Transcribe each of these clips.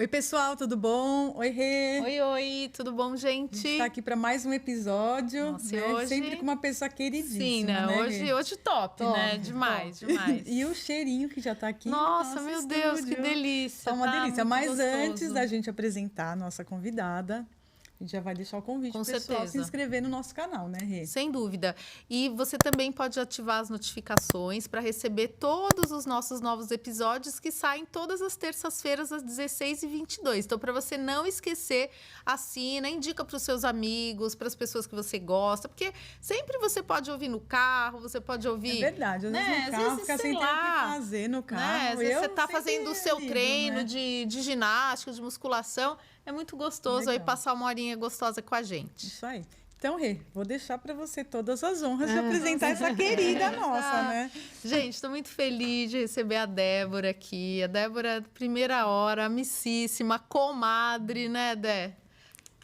Oi, pessoal, tudo bom? Oi, Rê. Oi, tudo bom, A gente? gente tá aqui para mais um episódio, Nossa, né? hoje... Sempre com uma pessoa queridíssima, Sim, né? Rê? Hoje top, né? Demais, top. demais. E o cheirinho que já tá aqui Nossa, no meu nosso Deus, estúdio. que delícia. Tá uma delícia. Muito Mas gostoso. antes da gente apresentar a nossa convidada, a gente já vai deixar o convite Com pro pessoal certeza. se inscrever no nosso canal, né, Rê? Sem dúvida. E você também pode ativar as notificações para receber todos os nossos novos episódios que saem todas as terças-feiras às 16h22. Então, para você não esquecer, assina, indica para os seus amigos, para as pessoas que você gosta, porque sempre você pode ouvir no carro, você pode ouvir... É verdade, às vezes né? no Às carro, vezes, fica sei sem ter o que lá, fazer no carro. né? Às vezes Eu você está sempre fazendo o seu ligo, treino né? de ginástica, de musculação. É muito gostoso aí Legal. passar uma horinha gostosa com a gente. Isso aí. Então, Rê, vou deixar para você todas as honras de apresentar essa querida nossa, né? Gente, estou muito feliz de receber a Débora aqui. A Débora, primeira hora, amicíssima, comadre, né, Dé?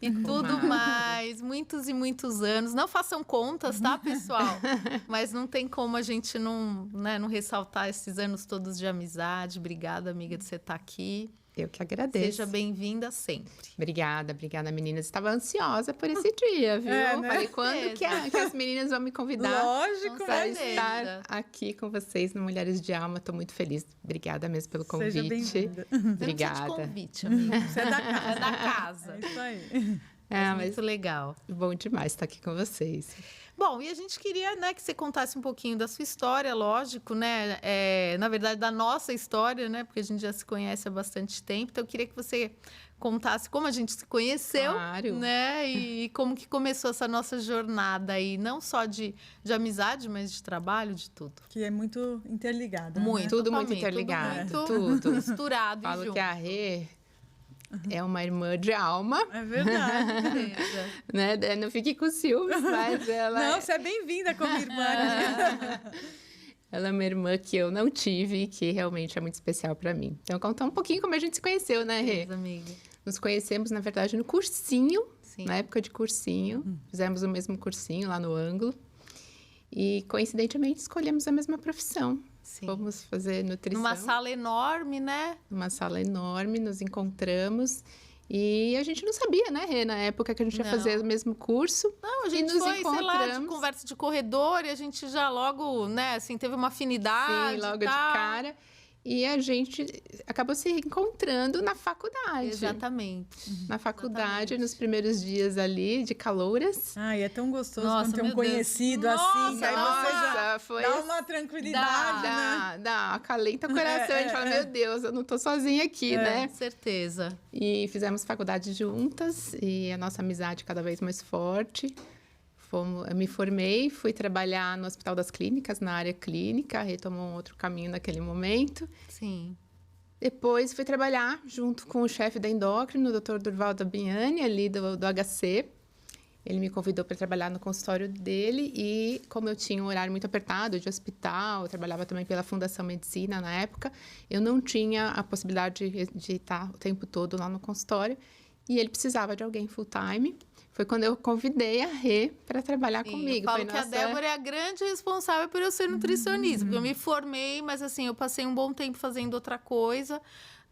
E tudo mais, muitos e muitos anos. Não façam contas, tá, pessoal? Mas não tem como a gente não ressaltar esses anos todos de amizade. Obrigada, amiga, de você estar aqui. Eu que agradeço. Seja bem-vinda sempre. Obrigada, meninas. Estava ansiosa por esse dia, viu? É, né? Falei, quando que as meninas vão me convidar Lógico, Com para né? certeza. estar aqui com vocês no Mulheres de Alma? Estou muito feliz. Obrigada mesmo pelo convite. Seja bem-vinda. Você não Obrigada. precisa de convite, amiga. Você é da casa. É da casa. É isso aí. Mas Muito legal. bom demais estar aqui com vocês. Bom, e a gente queria, né, que você contasse um pouquinho da sua história, lógico, né? Na verdade, da nossa história, né? Porque a gente já se conhece há bastante tempo. Então, eu queria que você contasse como a gente se conheceu, Claro. né? E como que começou essa nossa jornada aí, não só de amizade, mas de trabalho, de tudo. Que é muito interligada. Muito, Né? Tudo muito totalmente, interligado, tudo tudo. misturado e Falo junto. que a Rê é uma irmã de alma, É verdade. Beleza. né? Não fique com ciúmes, mas ela... Não, você é bem-vinda como irmã. aqui. Ela é uma irmã que eu não tive e que realmente é muito especial para mim. Então, contar um pouquinho como a gente se conheceu, né, Rê? Beleza, amiga. Nos conhecemos, na verdade, no cursinho, Sim. na época de cursinho. Fizemos o mesmo cursinho lá no ângulo. E, coincidentemente, escolhemos a mesma profissão. Sim. Fomos fazer nutrição. Numa sala enorme, né? Numa sala enorme, nos encontramos. E a gente não sabia, né, Rê, na época que a gente ia Não. fazer o mesmo curso. Não, a E gente nos foi, sei lá, de encontramos. conversa de corredor e a gente já logo, né, assim, teve uma afinidade. Sim, logo e de tal. cara. E a gente acabou se encontrando na faculdade. Exatamente. Na faculdade, Exatamente. nos primeiros dias ali de calouras. Ai, é tão gostoso Nossa, quando tem um meu Deus. conhecido Nossa, assim, que aí você já Nossa, foi dá uma tranquilidade, né? dá, acalenta o coração. A gente fala, meu Deus, eu não tô sozinha aqui, né? Com certeza. E fizemos faculdade juntas e a nossa amizade cada vez mais forte. Eu me formei, fui trabalhar no Hospital das Clínicas, na área clínica, retomou um outro caminho naquele momento. Sim. Depois fui trabalhar junto com o chefe da endócrino, o Dr. Durval Dabiani, ali do HC. Ele me convidou para trabalhar no consultório dele e, como eu tinha um horário muito apertado de hospital, eu trabalhava também pela Fundação Medicina na época, eu não tinha a possibilidade de estar o tempo todo lá no consultório e ele precisava de alguém full-time. Foi quando eu convidei a Rê para trabalhar Sim, comigo. eu falo Foi que a Débora é a grande responsável por eu ser nutricionista. Porque eu me formei, mas assim, eu passei um bom tempo fazendo outra coisa.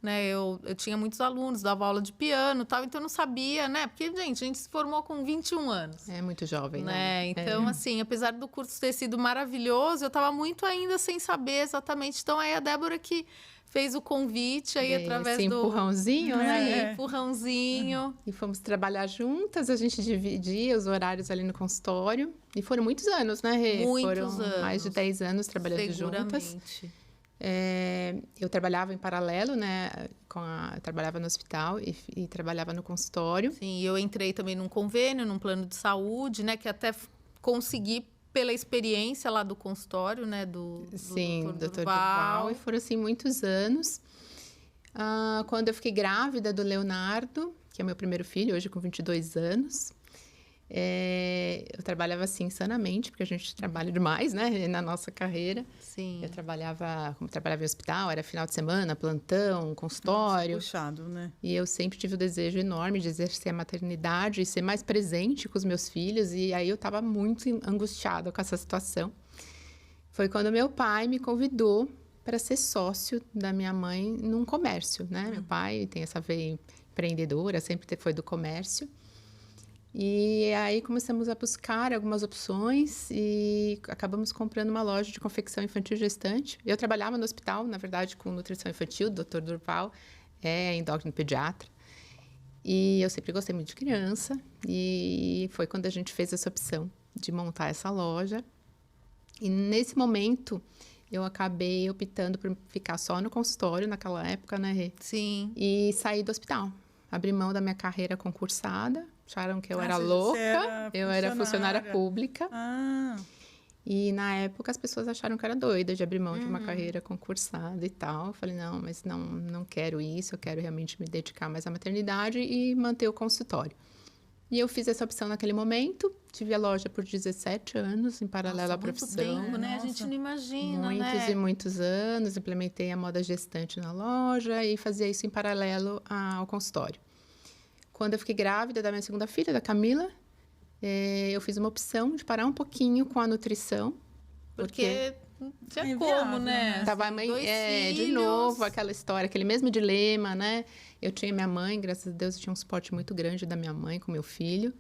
Né? Eu tinha muitos alunos, dava aula de piano e tal, então eu não sabia, né? Porque, gente, a gente se formou com 21 anos. É muito jovem, Né? né? Então, assim, apesar do curso ter sido maravilhoso, eu estava muito ainda sem saber exatamente. Então, aí a Débora que fez o convite aí através esse do empurrãozinho, né? empurrãozinho. E fomos trabalhar juntas, a gente dividia os horários ali no consultório. E foram muitos anos, né, Rê? Muitos foram mais de anos. 10 anos trabalhando juntas. Seguramente. Eu trabalhava em paralelo, né? Eu trabalhava no hospital e trabalhava no consultório. Sim, eu entrei também num convênio, num plano de saúde, né? Que até consegui pela experiência lá do consultório, né? Do Sim, Dr. Dr. Durval. E foram, assim, muitos anos. Quando eu fiquei grávida do Leonardo, que é meu primeiro filho, hoje com 22 anos, eu trabalhava assim insanamente, porque a gente trabalha demais, né, na nossa carreira. Sim. Eu trabalhava em hospital, era final de semana, plantão, consultório. Puxado, né? E eu sempre tive o desejo enorme de exercer a maternidade e ser mais presente com os meus filhos. E aí eu estava muito angustiada com essa situação. Foi quando meu pai me convidou para ser sócio da minha mãe num comércio, né? Meu pai tem essa veia empreendedora, sempre foi do comércio. E aí começamos a buscar algumas opções e acabamos comprando uma loja de confecção infantil gestante. Eu trabalhava no hospital, na verdade, com nutrição infantil, o Dr. Durval é endócrino pediatra. E eu sempre gostei muito de criança e foi quando a gente fez essa opção de montar essa loja. E nesse momento eu acabei optando por ficar só no consultório naquela época, né, Rê? Sim. E sair do hospital. Abri mão da minha carreira concursada. Acharam que eu era louca. Eu era funcionária pública. E na época as pessoas acharam que eu era doida de abrir mão de uma carreira concursada e tal. Eu falei, não, mas não quero isso. Eu quero realmente me dedicar mais à maternidade e manter o consultório. E eu fiz essa opção naquele momento. Tive a loja por 17 anos, em paralelo à profissão. Muito tempo, né? A gente não imagina, Muitos e muitos anos. Implementei a moda gestante na loja e fazia isso em paralelo ao consultório. Quando eu fiquei grávida da minha segunda filha, da Camila, eu fiz uma opção de parar um pouquinho com a nutrição. Porque tinha É como, viável, né? né? Tava de novo, aquela história, aquele mesmo dilema, né? Eu tinha minha mãe, graças a Deus, eu tinha um suporte muito grande da minha mãe com meu filho.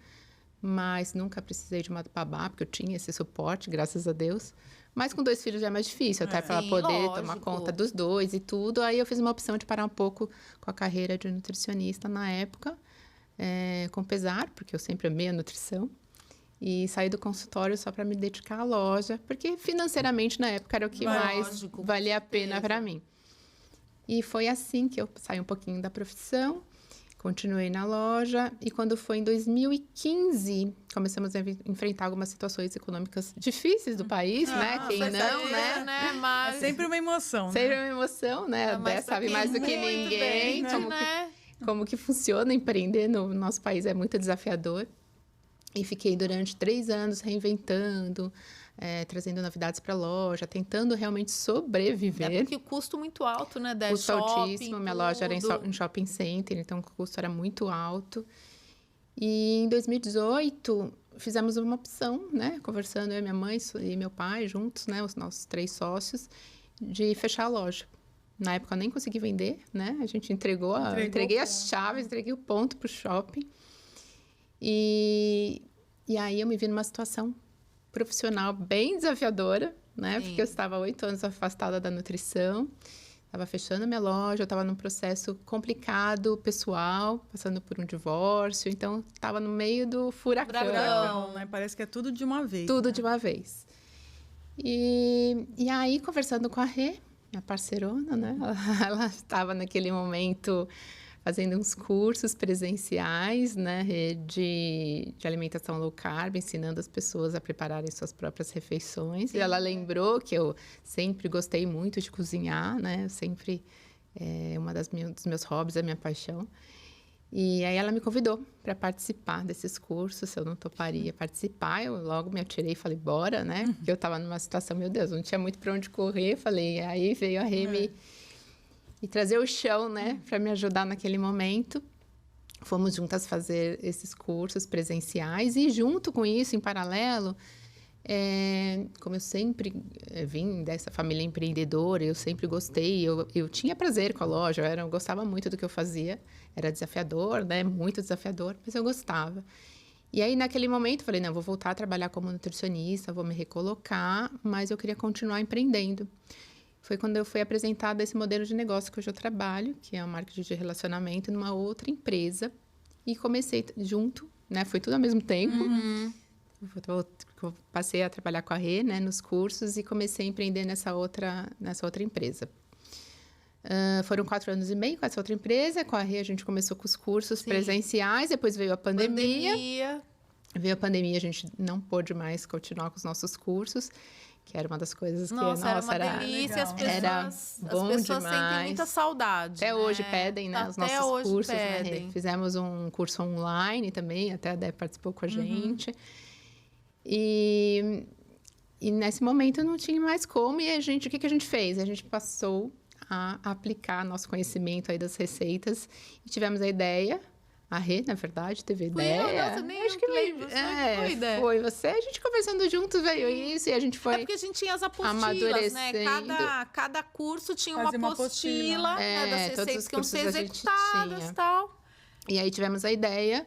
Mas nunca precisei de uma babá, porque eu tinha esse suporte, graças a Deus. Mas com 2 filhos já é mais difícil, até para poder tomar conta dos 2 e tudo. Aí eu fiz uma opção de parar um pouco com a carreira de nutricionista na época. Com pesar, porque eu sempre amei a nutrição, e saí do consultório só para me dedicar à loja, porque financeiramente na época era o que mais valia a pena para mim. E foi assim que eu saí um pouquinho da profissão, continuei na loja, e quando foi em 2015, começamos a enfrentar algumas situações econômicas difíceis do país, né? Quem não, né? Mas... É sempre uma emoção, Sempre uma emoção, né? A Dé sabe mais do que ninguém como que funciona empreender no nosso país, é muito desafiador. E fiquei durante 3 anos reinventando, trazendo novidades para a loja, tentando realmente sobreviver. É porque o custo muito alto, né? Da custo shopping, altíssimo, minha loja era em shopping center, então o custo era muito alto. E em 2018, fizemos uma opção, né? Conversando eu e minha mãe e meu pai juntos, né? Os nossos 3 sócios, de fechar a loja. Na época eu nem consegui vender, né? A gente entreguei as chaves, entreguei o ponto para o shopping. E aí eu me vi numa situação profissional bem desafiadora, né? Sim. Porque eu estava 8 anos afastada da nutrição, estava fechando a minha loja, eu estava num processo complicado, pessoal, passando por um divórcio, então estava no meio do furacão. Né? Parece que é tudo de uma vez. Tudo de uma vez. E aí, conversando com a Rê, minha parceirona, né? Ela estava naquele momento fazendo uns cursos presenciais, né? De alimentação low carb, ensinando as pessoas a prepararem suas próprias refeições. Sim. E ela lembrou que eu sempre gostei muito de cozinhar, né? Eu sempre, uma dos meus hobbies, a minha paixão. E aí ela me convidou para participar desses cursos, se eu não toparia participar. Eu logo me atirei e falei, bora, né? Porque eu estava numa situação, meu Deus, não tinha muito para onde correr. Falei, aí veio a Rê e trazer o chão, né? Para me ajudar naquele momento. Fomos juntas fazer esses cursos presenciais. E junto com isso, em paralelo, como eu sempre vim dessa família empreendedora, eu sempre gostei, eu tinha prazer com a loja, eu gostava muito do que eu fazia, era desafiador, né? Muito desafiador, mas eu gostava. E aí, naquele momento, eu falei, não, vou voltar a trabalhar como nutricionista, vou me recolocar, mas eu queria continuar empreendendo. Foi quando eu fui apresentada esse modelo de negócio que hoje eu trabalho, que é o marketing de relacionamento, numa outra empresa, e comecei junto, né? Foi tudo ao mesmo tempo. Eu passei a trabalhar com a Rê, né, nos cursos, e comecei a empreender nessa outra empresa. Foram 4 anos e meio com essa outra empresa. Com a Rê, a gente começou com os cursos presenciais, depois veio a pandemia. Veio a pandemia, a gente não pôde mais continuar com os nossos cursos, que era uma das coisas que, era uma delícia, era bom as pessoas demais. sentem muita saudade. Até hoje pedem, né, os nossos cursos, pedem. Né? Fizemos um curso online também, até a Dé participou com a gente. E nesse momento não tinha mais como, e o que a gente fez? A gente passou a aplicar nosso conhecimento aí das receitas, e tivemos a ideia, A Rê, na verdade, teve Fui ideia. nossa, nem eu que lembro. Foi ideia. Foi você. A gente conversando juntos, veio isso, e a gente foi É porque a gente tinha as apostilas, né? amadurecendo. Cada curso tinha Fazia uma uma apostila, apostila. né, das Todos receitas os que iam ser cursos a gente executadas tinha. e tal. E aí tivemos a ideia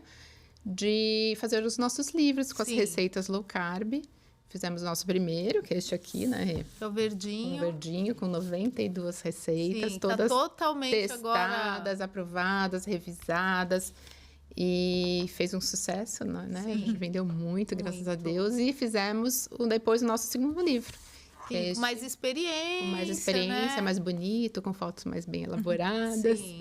de fazer os nossos livros com as Sim. receitas low carb. Fizemos o nosso primeiro, que é este aqui, né, Rê? Que é o Um verdinho. verdinho, com 92 receitas, Sim, todas tá totalmente agora... testadas, aprovadas, revisadas. E fez um sucesso, né? A gente vendeu muito, graças a Muito. Deus. E fizemos depois o nosso segundo livro. que é Sim, este, com mais experiência, com mais experiência, né? mais bonito, com fotos mais bem elaboradas. Sim.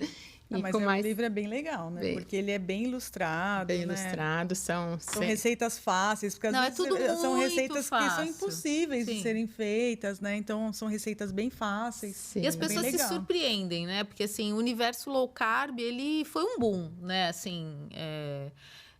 E Mas com o mais livro é bem legal, né? bem- Porque ele é bem ilustrado, bem né? ilustrado. São São receitas fáceis, porque às Não, é vezes tudo são muito receitas que são fácil. impossíveis de Sim. serem feitas, né? Então são receitas bem fáceis. Sim. E as É bem pessoas se legal. surpreendem, né? Porque, assim, o universo low carb, ele foi um boom, né? Assim,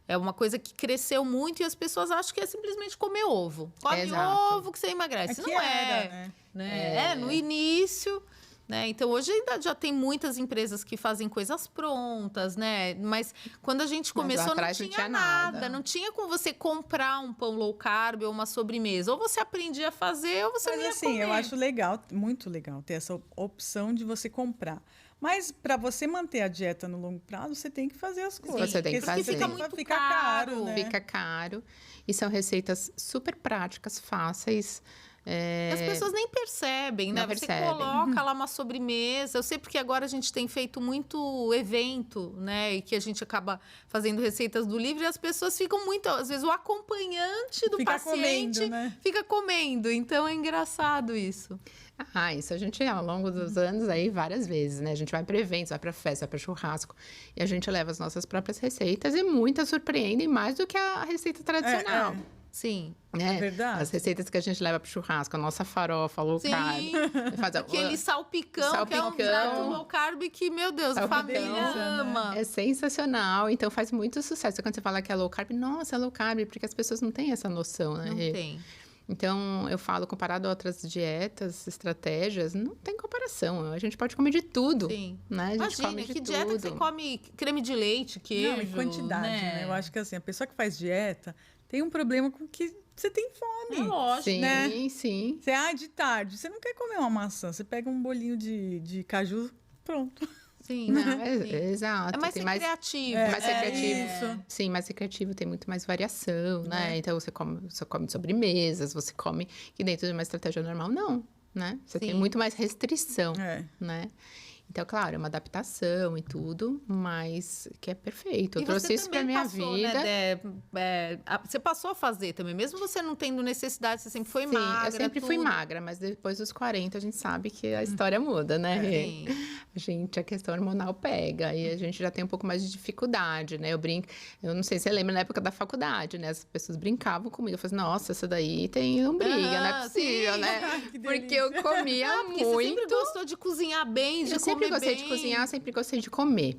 é uma coisa que cresceu muito e as pessoas acham que é simplesmente comer ovo. Come Exato. ovo que você emagrece. Aqui Não era, né? No início, né? Então, hoje ainda já tem muitas empresas que fazem coisas prontas, né? Mas quando a gente Mas lá começou, não atrás tinha nada. Não tinha como você comprar um pão low carb ou uma sobremesa. Ou você aprendia a fazer, ou você não ia Mas assim, eu comer. acho legal, muito legal, ter essa opção de você comprar. Mas para você manter a dieta no longo prazo, você tem que fazer as coisas. Você tem que porque fazer. senão Fica muito fica caro, caro. né? Fica caro. E são receitas super práticas, fáceis. As pessoas nem percebem, né? Não Você percebem. coloca lá uma sobremesa. Eu sei porque agora a gente tem feito muito evento, né? E que a gente acaba fazendo receitas do livro e as pessoas ficam muito... Às vezes o acompanhante do Fica paciente comendo, né? fica comendo. Então é engraçado isso. Isso a gente, ao longo dos anos, aí várias vezes, né? A gente vai para eventos, vai para festa, vai para churrasco. E a gente leva as nossas próprias receitas e muitas surpreendem mais do que a receita tradicional. Sim. Né? É verdade. As receitas que a gente leva para churrasco, a nossa farofa low Sim. carb. Faz Aquele salpicão, que é um prato low carb que, meu Deus, a Salpicão, família ama. É sensacional, então faz muito sucesso. Quando você fala que é low carb, nossa, é low carb, porque as pessoas não têm essa noção, né? Não tem. Então, eu falo, comparado a outras dietas, estratégias, não tem comparação. A gente pode comer de tudo, Sim. né? A gente Imagina, come de que tudo. dieta que você come creme de leite, queijo, Não, em quantidade, né? Eu acho que assim, a pessoa que faz dieta tem um problema com que você tem fome. É lógico. Sim, né? sim. Você, de tarde, você não quer comer uma maçã, você pega um bolinho de caju, pronto. Sim, Não, sim. exato. É mais tem recreativo. mais recreativo. isso. Sim, mais recreativo, tem muito mais variação, né? Então, você come sobremesas, você come... Que dentro de uma estratégia normal, não, né? Você tem Sim. muito mais restrição, É. né? Então, claro, é uma adaptação e tudo, mas que é perfeito. Eu E trouxe você isso pra também minha passou, vida. né, Dé? Você passou a fazer também, mesmo você não tendo necessidade, você sempre foi Sim, magra. eu sempre fui tudo. magra, mas depois dos 40 a gente sabe que a história muda, né? Rê? Sim. A questão hormonal pega e a gente já tem um pouco mais de dificuldade, né? Eu não sei se você lembra na época da faculdade, né? As pessoas brincavam comigo, eu falei, nossa, essa daí tem lombriga, não é possível, sim. né? Que Porque eu comia Porque você sempre muito. gostou de cozinhar bem, de Eu sempre comer gostei bem. de cozinhar, sempre gostei de comer.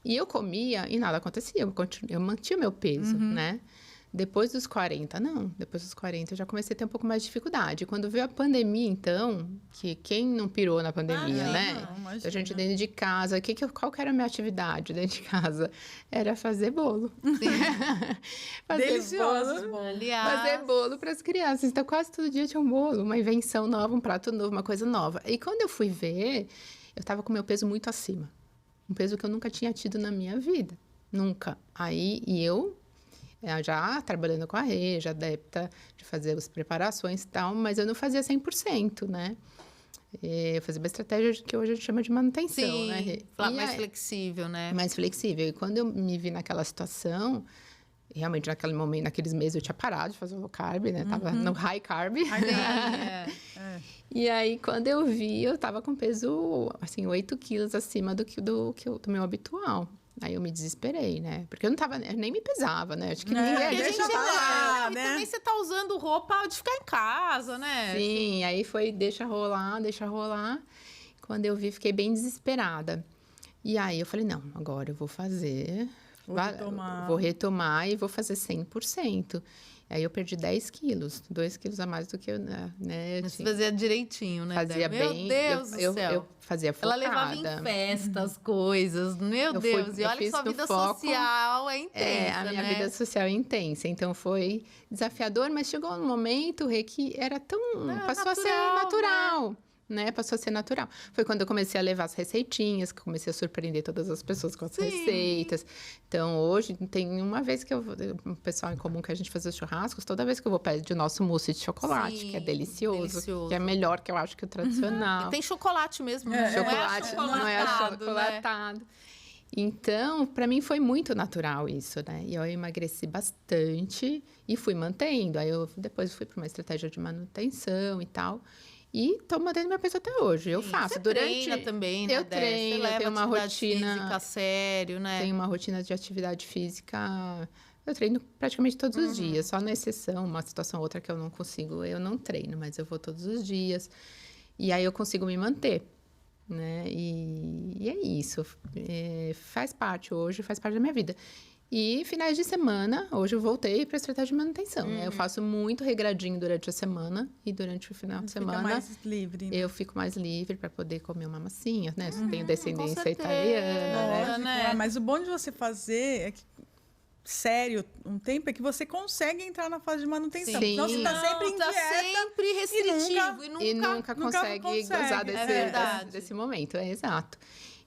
E eu comia e nada acontecia, eu mantinha meu peso, né? Depois dos 40, não. Depois dos 40 eu já comecei a ter um pouco mais de dificuldade. Quando veio a pandemia, então, que quem não pirou na pandemia, Ah, né? não, imagina. A gente dentro de casa, qual que era a minha atividade dentro de casa? Era fazer bolo. Fazer Deliciosos bolo. bolos. Aliás, Fazer bolo para as crianças. Então, quase todo dia tinha um bolo, uma invenção nova, um prato novo, uma coisa nova. E quando eu fui ver, eu estava com meu peso muito acima. Um peso que eu nunca tinha tido na minha vida. Nunca. Aí, eu já trabalhando com a Rê, já adepta de fazer as preparações e tal, mas eu não fazia 100%, né? Eu fazia uma estratégia que hoje a gente chama de manutenção, sim, né, Rê? mais flexível, né? Mais flexível. E quando eu me vi naquela situação, realmente naquele momento, naqueles meses eu tinha parado de fazer o low carb, né? Tava no high carb. E aí, quando eu vi, eu tava com peso, assim, 8 quilos acima do meu habitual. Aí eu me desesperei, né? Porque eu nem me pesava, né? Acho que ninguém... Porque a deixa gente rolar, e né? também você tá usando roupa de ficar em casa, né? Sim, aí foi deixa rolar, deixa rolar. Quando eu vi, fiquei bem desesperada. E aí eu falei, não, agora eu vou fazer Vou retomar e vou fazer 100%. Aí eu perdi 10 quilos, 2 quilos a mais do que eu, né? Você fazia direitinho, né? Fazia bem. Meu Deus do céu. Eu fazia focada. Ela levava em festas, coisas. Meu Deus. E olha que sua vida social é intensa, a minha né? vida social é intensa. Então, foi desafiador, mas chegou um momento, Rê, que era tão... passou a ser natural. Né? Passou a ser natural. Foi quando eu comecei a levar as receitinhas, que eu comecei a surpreender todas as pessoas com as receitas. Então, hoje, tem uma vez que um pessoal em comum que a gente faz os churrascos, toda vez que eu vou pedir o nosso mousse de chocolate, que é delicioso, que é melhor que eu acho que o tradicional. E tem chocolate mesmo, né? Não é achocolatado. Né? Então, para mim foi muito natural isso, né? E eu emagreci bastante e fui mantendo. Aí, depois fui para uma estratégia de manutenção e tal. E tô mantendo meu peso até hoje. Eu faço. Você treina também, né? Eu treino, eu tenho uma rotina física sério, né? Tenho uma rotina de atividade física. Eu treino praticamente todos os dias, só na exceção, uma situação ou outra que eu não consigo, eu não treino, mas eu vou todos os dias. E aí eu consigo me manter, né? E é isso. Faz parte da minha vida. E finais de semana, hoje eu voltei para a estratégia de manutenção. Né? Eu faço muito regradinho durante a semana e durante o final de semana mais livre, né? eu fico mais livre para poder comer uma massinha, né? Eu tenho descendência italiana, né? Mas o bom de você fazer é que sério um tempo é que você consegue entrar na fase de manutenção. Sim. Então você está sempre em dieta, sempre restritivo e nunca consegue gozar desse momento. É exato.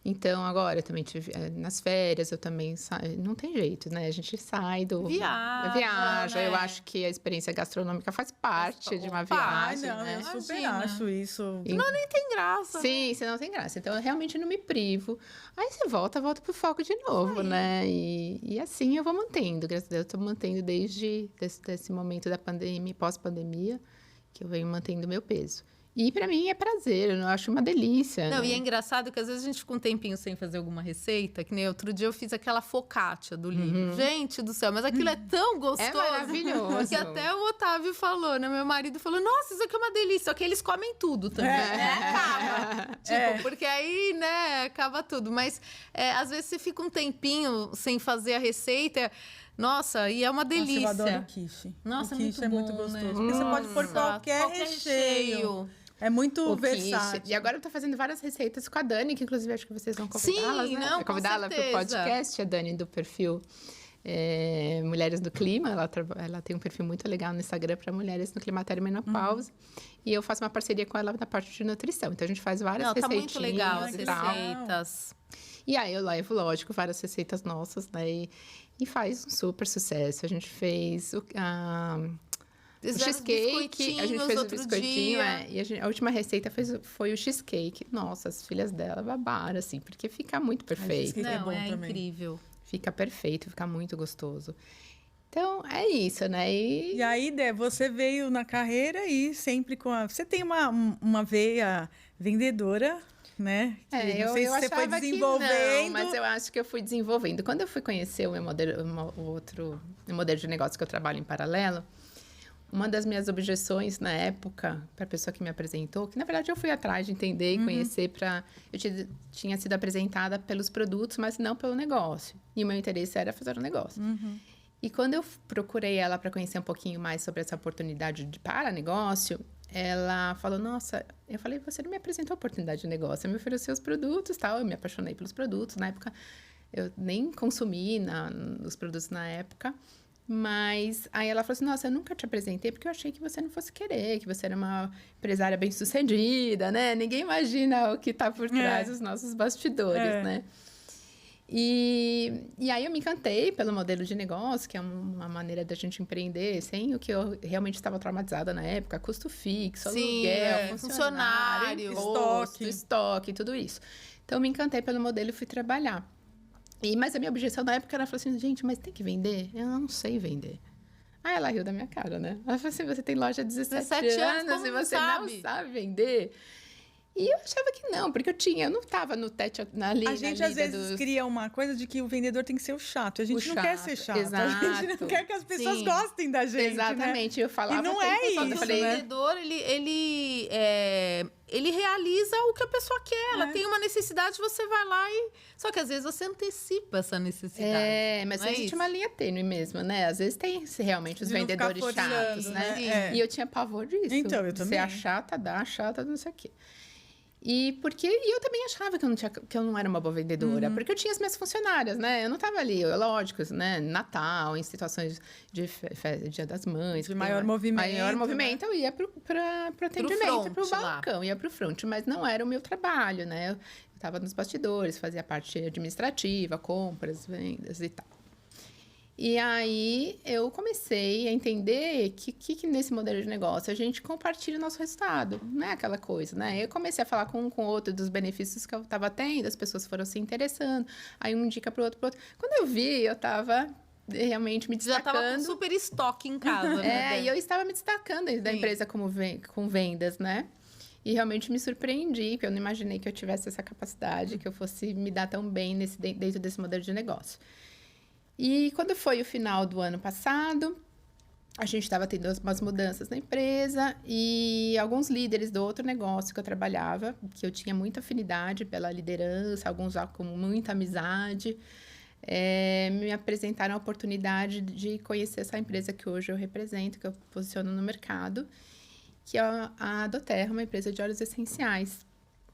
Então, agora, eu também tive... nas férias, eu também saio... Não tem jeito, né? A gente sai do... Viaja. Né? Eu acho que a experiência gastronômica faz parte de uma viagem, né? Eu super acho isso. Senão nem tem graça. Sim, senão não tem graça. Então, eu realmente não me privo. Aí, você volta pro foco de novo, né? E assim eu vou mantendo. Graças a Deus, eu tô mantendo desde esse momento da pandemia, pós-pandemia, que eu venho mantendo o meu peso. E para mim é prazer, eu acho uma delícia. Não, né? E é engraçado que às vezes a gente fica um tempinho sem fazer alguma receita, que nem outro dia eu fiz aquela focaccia do livro. Gente do céu, mas aquilo é tão gostoso. É maravilhoso. Que até o Otávio falou, né? Meu marido falou, nossa, isso aqui é uma delícia. Só que eles comem tudo também, né? Acaba. Porque aí, né, acaba tudo. Mas às vezes você fica um tempinho sem fazer a receita... Nossa, e é uma delícia. Nossa, eu adoro o quiche. Nossa, o quiche é muito bom, gostoso. Né? Porque você pode pôr qualquer recheio. É muito versátil. E agora eu tô fazendo várias receitas com a Dani, que inclusive acho que vocês vão convidá-las, né? Não, convidá-la para o podcast, a Dani do perfil Mulheres do Clima. Ela tem um perfil muito legal no Instagram para mulheres no climatério e menopausa. E eu faço uma parceria com ela na parte de nutrição. Então a gente faz várias receitinhas. Tá muito legal as receitas. E aí eu levo, lógico, várias receitas nossas, né? E faz um super sucesso. A gente fez o cheesecake, a gente fez o biscoitinho, e a última receita foi o cheesecake. Nossa, as filhas dela babaram, assim, porque fica muito perfeito. Não, é incrível. Fica perfeito, fica muito gostoso. Então, é isso, né? E aí, Dé, você veio na carreira e sempre com a... Você tem uma veia vendedora, né? Eu não sei se você foi desenvolvendo. Não, mas eu acho que eu fui desenvolvendo. Quando eu fui conhecer o meu modelo, o modelo de negócio que eu trabalho em paralelo, uma das minhas objeções na época, para a pessoa que me apresentou, que na verdade eu fui atrás de entender e conhecer eu tinha sido apresentada pelos produtos, mas não pelo negócio. E o meu interesse era fazer o negócio. E quando eu procurei ela para conhecer um pouquinho mais sobre essa oportunidade para negócio, ela falou, nossa, eu falei, você não me apresentou a oportunidade de negócio, você me ofereceu os produtos, tal. Eu me apaixonei pelos produtos. Na época, eu nem consumi os produtos na época. Mas aí ela falou assim, nossa, eu nunca te apresentei porque eu achei que você não fosse querer, que você era uma empresária bem-sucedida, né? Ninguém imagina o que está por trás dos nossos bastidores, né? E aí eu me encantei pelo modelo de negócio, que é uma maneira da gente empreender sem o que eu realmente estava traumatizada na época, custo fixo, aluguel, funcionário, estoque, tudo isso. Então eu me encantei pelo modelo e fui trabalhar. Mas a minha objeção na época, ela falou assim, gente, mas tem que vender? Eu não sei vender. Aí ela riu da minha cara, né? Ela falou assim, você tem loja há 17 anos e você não sabe vender? E eu achava que não, porque eu não estava no tete ali. A gente, às vezes, cria uma coisa de que o vendedor tem que ser o chato. A gente não quer ser chato. Exato. A gente não quer que as pessoas Sim. gostem da gente. Exatamente. Né? Eu falava E não o tempo é todo, isso, eu falei, O né? vendedor, ele realiza o que a pessoa quer. Ela tem uma necessidade, você vai lá e... Só que às vezes você antecipa essa necessidade. Mas não é existe isso? uma linha tênue mesmo, né? Às vezes tem realmente os De não ficar vendedores chatos, forçando, né? né? É. E eu tinha pavor disso. Então, eu de também. ser a chata, a chata, não sei o quê. E eu também achava que eu não era uma boa vendedora, porque eu tinha as minhas funcionárias, né? Eu não estava ali, lógico, né? Natal, em situações de Dia das Mães. De maior movimento. Maior movimento, eu ia pro atendimento, pro front lá. balcão, ia pro front, mas não era o meu trabalho, né? Eu estava nos bastidores, fazia parte administrativa, compras, vendas e tal. E aí, eu comecei a entender que nesse modelo de negócio a gente compartilha o nosso resultado, não é aquela coisa, né? Eu comecei a falar com um com o outro dos benefícios que eu estava tendo, as pessoas foram se interessando, aí um indica pro outro. Quando eu vi, eu estava realmente me Já destacando. tava com super estoque em casa, né? Dé? E eu estava me destacando dentro da Sim. empresa com vendas, né? E realmente me surpreendi, porque eu não imaginei que eu tivesse essa capacidade, que eu fosse me dar tão bem dentro desse modelo de negócio. E quando foi o final do ano passado, a gente estava tendo umas mudanças na empresa e alguns líderes do outro negócio que eu trabalhava, que eu tinha muita afinidade pela liderança, alguns já com muita amizade, me apresentaram a oportunidade de conhecer essa empresa que hoje eu represento, que eu posiciono no mercado, que é a Doterra, uma empresa de óleos essenciais.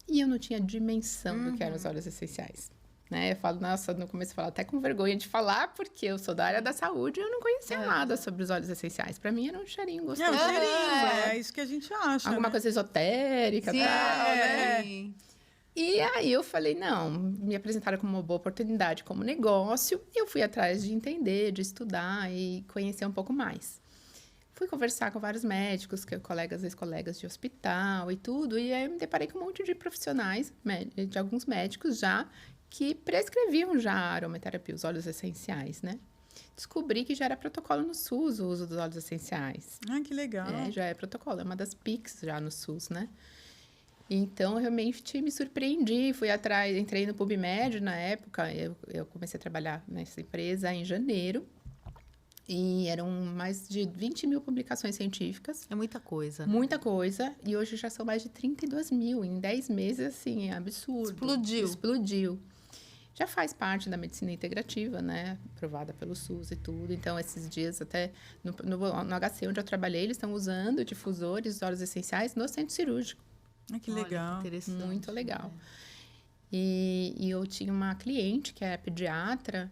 E eu não tinha dimensão do que eram os óleos essenciais. Né? Eu falo, nossa, no começo eu falo até com vergonha de falar, porque eu sou da área da saúde e eu não conhecia nada sobre os óleos essenciais. Para mim era um cheirinho gostoso. É um cheirinho, é isso que a gente acha. Alguma né? coisa esotérica, Sim, tal, né? sim. E aí eu falei, não, me apresentaram como uma boa oportunidade como negócio. E eu fui atrás de entender, de estudar e conhecer um pouco mais. Fui conversar com vários médicos, ex-colegas de hospital e tudo. E aí eu me deparei com um monte de profissionais, de alguns médicos já, que prescreviam já a aromaterapia, os óleos essenciais, né? Descobri que já era protocolo no SUS o uso dos óleos essenciais. Ah, que legal. Já é protocolo, é uma das PICs já no SUS, né? Então, realmente me surpreendi, fui atrás, entrei no PubMed na época, eu comecei a trabalhar nessa empresa em janeiro, e eram mais de 20 mil publicações científicas. É muita coisa. Muita coisa, e hoje já são mais de 32 mil, em 10 meses, assim, é absurdo. Explodiu. Já faz parte da medicina integrativa, né? Aprovada pelo SUS e tudo. Então, esses dias, até no HC, onde eu trabalhei, eles estão usando difusores de óleos essenciais no centro cirúrgico. Ah, que Olha, legal. interessante. Muito legal. E eu tinha uma cliente que é pediatra,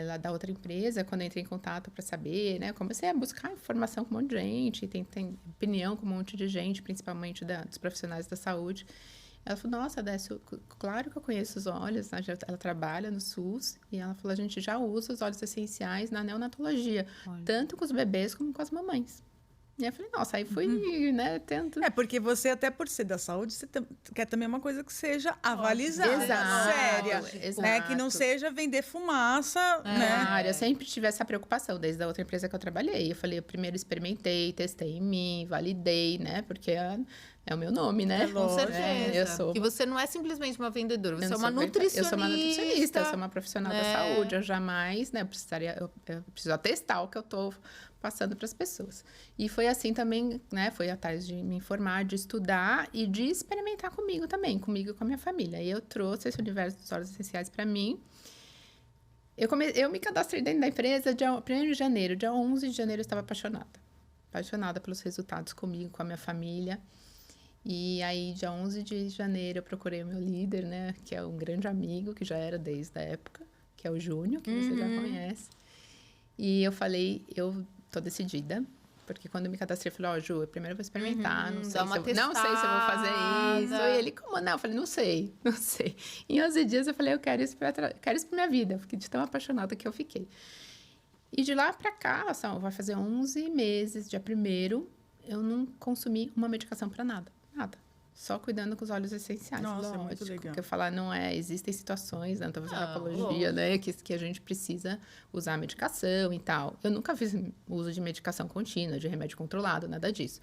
lá da outra empresa, quando eu entrei em contato para saber, né? Eu comecei a buscar informação com um monte de gente, tem opinião com um monte de gente, principalmente dos profissionais da saúde. Ela falou, nossa, Décio, claro que eu conheço os óleos, né? Ela trabalha no SUS, e ela falou, a gente já usa os óleos essenciais na neonatologia, tanto com os bebês como com as mamães. E eu falei, nossa, aí fui, né, tento... É, porque você, até por ser da saúde, você quer também uma coisa que seja avalizada, Exato, séria, né? Que não exato. seja vender fumaça, né? Claro, eu sempre tive essa preocupação, desde a outra empresa que eu trabalhei. Eu falei, eu primeiro experimentei, testei em mim, validei, né? Porque é o meu nome, né? Com certeza. Eu sou... E você não é simplesmente uma vendedora, você Eu é não uma sou nutricionista. Eu sou uma nutricionista, eu sou uma profissional da né? saúde. Eu jamais, né? Eu preciso atestar o que eu tô passando para as pessoas. E foi assim também, né? Foi atrás de me informar, de estudar e de experimentar comigo também, comigo e com a minha família. E eu trouxe esse universo dos óleos essenciais para mim. Eu me cadastrei dentro da empresa dia 1º de janeiro. Dia 11 de janeiro eu estava apaixonada. Apaixonada pelos resultados comigo, com a minha família. E aí, dia 11 de janeiro, eu procurei o meu líder, né? Que é um grande amigo, que já era desde a época, que é o Júnior, que você já conhece. E eu falei, eu tô decidida. Porque quando eu me cadastrei, eu falei, Ju, eu primeiro vou experimentar, não sei se eu vou fazer isso. E ele, como não? Eu falei, não sei. Em 11 dias, eu falei, eu quero isso pra minha vida. Eu fiquei de tão apaixonada que eu fiquei. E de lá pra cá, vai fazer 11 meses, dia 1º, eu não consumi uma medicação pra nada. Nada. Só cuidando com os óleos essenciais. Nossa, lógico, é muito legal. Que eu falar, existem situações, né? Então, Não, apologia, né? Que a gente precisa usar medicação e tal. Eu nunca fiz uso de medicação contínua, de remédio controlado, nada disso.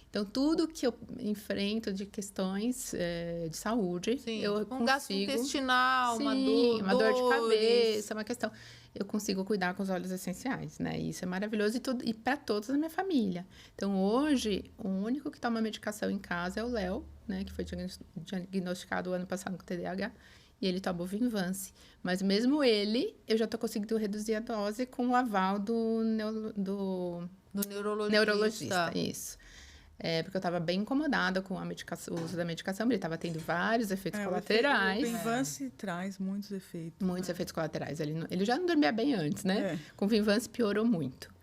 Então, tudo que eu enfrento de questões de saúde, Sim, eu um gasto consigo... intestinal, Sim, uma dor de dores. cabeça, uma questão. Eu consigo cuidar com os óleos essenciais, né? E isso é maravilhoso e para todos da minha família. Então, hoje, o único que toma medicação em casa é o Léo, né? Que foi diagnosticado o ano passado com TDAH. E ele toma o Vinvance. Mas mesmo ele, eu já tô conseguindo reduzir a dose com o aval do neurologista. Isso. Porque eu estava bem incomodada com o uso da medicação, ele estava tendo vários efeitos colaterais. O Vinvance traz muitos efeitos. Muitos efeitos colaterais. Ele já não dormia bem antes, né? Com o Vinvance piorou muito.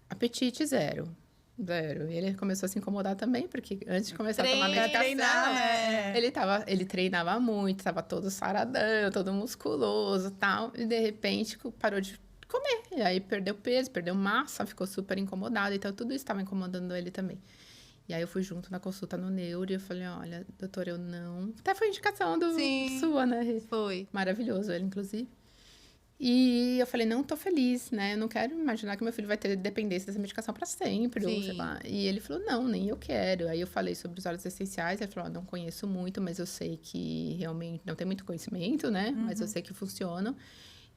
Apetite zero. E ele começou a se incomodar também, porque antes de começar a tomar medicação, ele treinava muito, estava todo saradão, todo musculoso e tal. E, de repente, parou de comer. E aí, perdeu peso, perdeu massa, ficou super incomodado. Então, tudo isso estava incomodando ele também. E aí, eu fui junto na consulta no neuro e eu falei, olha, doutor, eu não... Até foi indicação sua, né? Foi. Maravilhoso ele, inclusive. E eu falei, não tô feliz, né? Eu não quero imaginar que meu filho vai ter dependência dessa medicação para sempre, ou sei lá. E ele falou, não, nem eu quero. Aí eu falei sobre os óleos essenciais, ele falou, não conheço muito, mas eu sei que realmente não tem muito conhecimento, né? Mas eu sei que funcionam.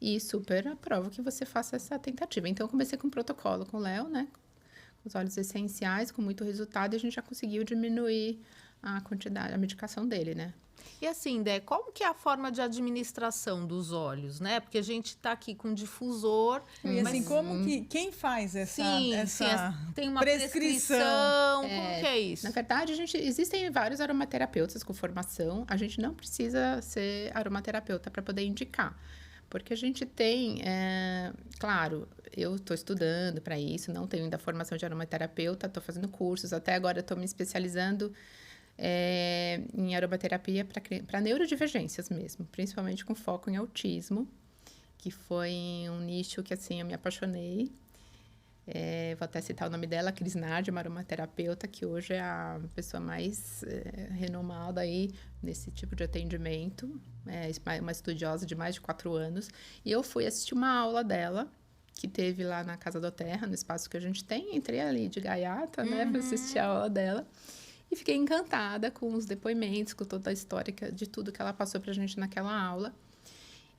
E super aprovo que você faça essa tentativa. Então, eu comecei com um protocolo com o Léo, né? Com os óleos essenciais, com muito resultado, e a gente já conseguiu diminuir a quantidade, a medicação dele, né? E assim, Dé, como que é a forma de administração dos óleos, né? Porque a gente tá aqui com difusor. E assim, como que... Quem faz essa tem uma prescrição? Como que é isso? Na verdade, existem vários aromaterapeutas com formação. A gente não precisa ser aromaterapeuta para poder indicar. Porque a gente tem... claro, eu estou estudando para isso, não tenho ainda formação de aromaterapeuta, estou fazendo cursos. Até agora, estou me especializando... em aromaterapia para neurodivergências mesmo, principalmente com foco em autismo, que foi um nicho que, assim, eu me apaixonei. Vou até citar o nome dela, Cris Nardi, uma aromaterapeuta, que hoje é a pessoa mais renomada aí nesse tipo de atendimento, uma estudiosa de mais de 4 anos. E eu fui assistir uma aula dela, que teve lá na Casa da Terra, no espaço que a gente tem. Entrei ali de gaiata, né, para assistir a aula dela. E fiquei encantada com os depoimentos, com toda a história de tudo que ela passou pra gente naquela aula.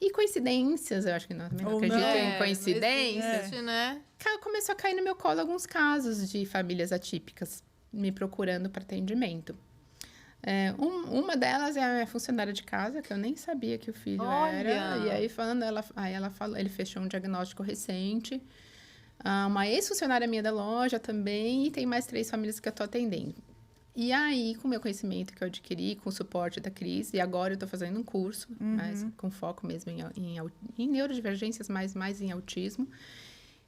E coincidências, eu acho que não acredito em coincidências. Né? Começou a cair no meu colo alguns casos de famílias atípicas me procurando para atendimento. Uma delas é a minha funcionária de casa, que eu nem sabia que o filho era. E aí, ela falou, ele fechou um diagnóstico recente. Uma ex-funcionária minha da loja também, e tem mais 3 famílias que eu tô atendendo. E aí, com o meu conhecimento que eu adquiri, com o suporte da Cris, e agora eu estou fazendo um curso, mas com foco mesmo em neurodivergências, mas mais em autismo,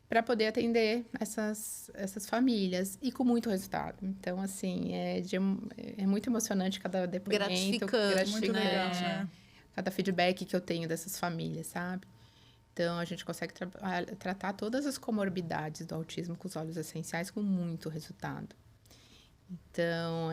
para poder atender essas famílias, e com muito resultado. Então, assim, é muito emocionante cada depoimento. Gratificante, muito legal, né? Cada feedback que eu tenho dessas famílias, sabe? Então, a gente consegue tratar todas as comorbidades do autismo com os óleos essenciais com muito resultado. Então,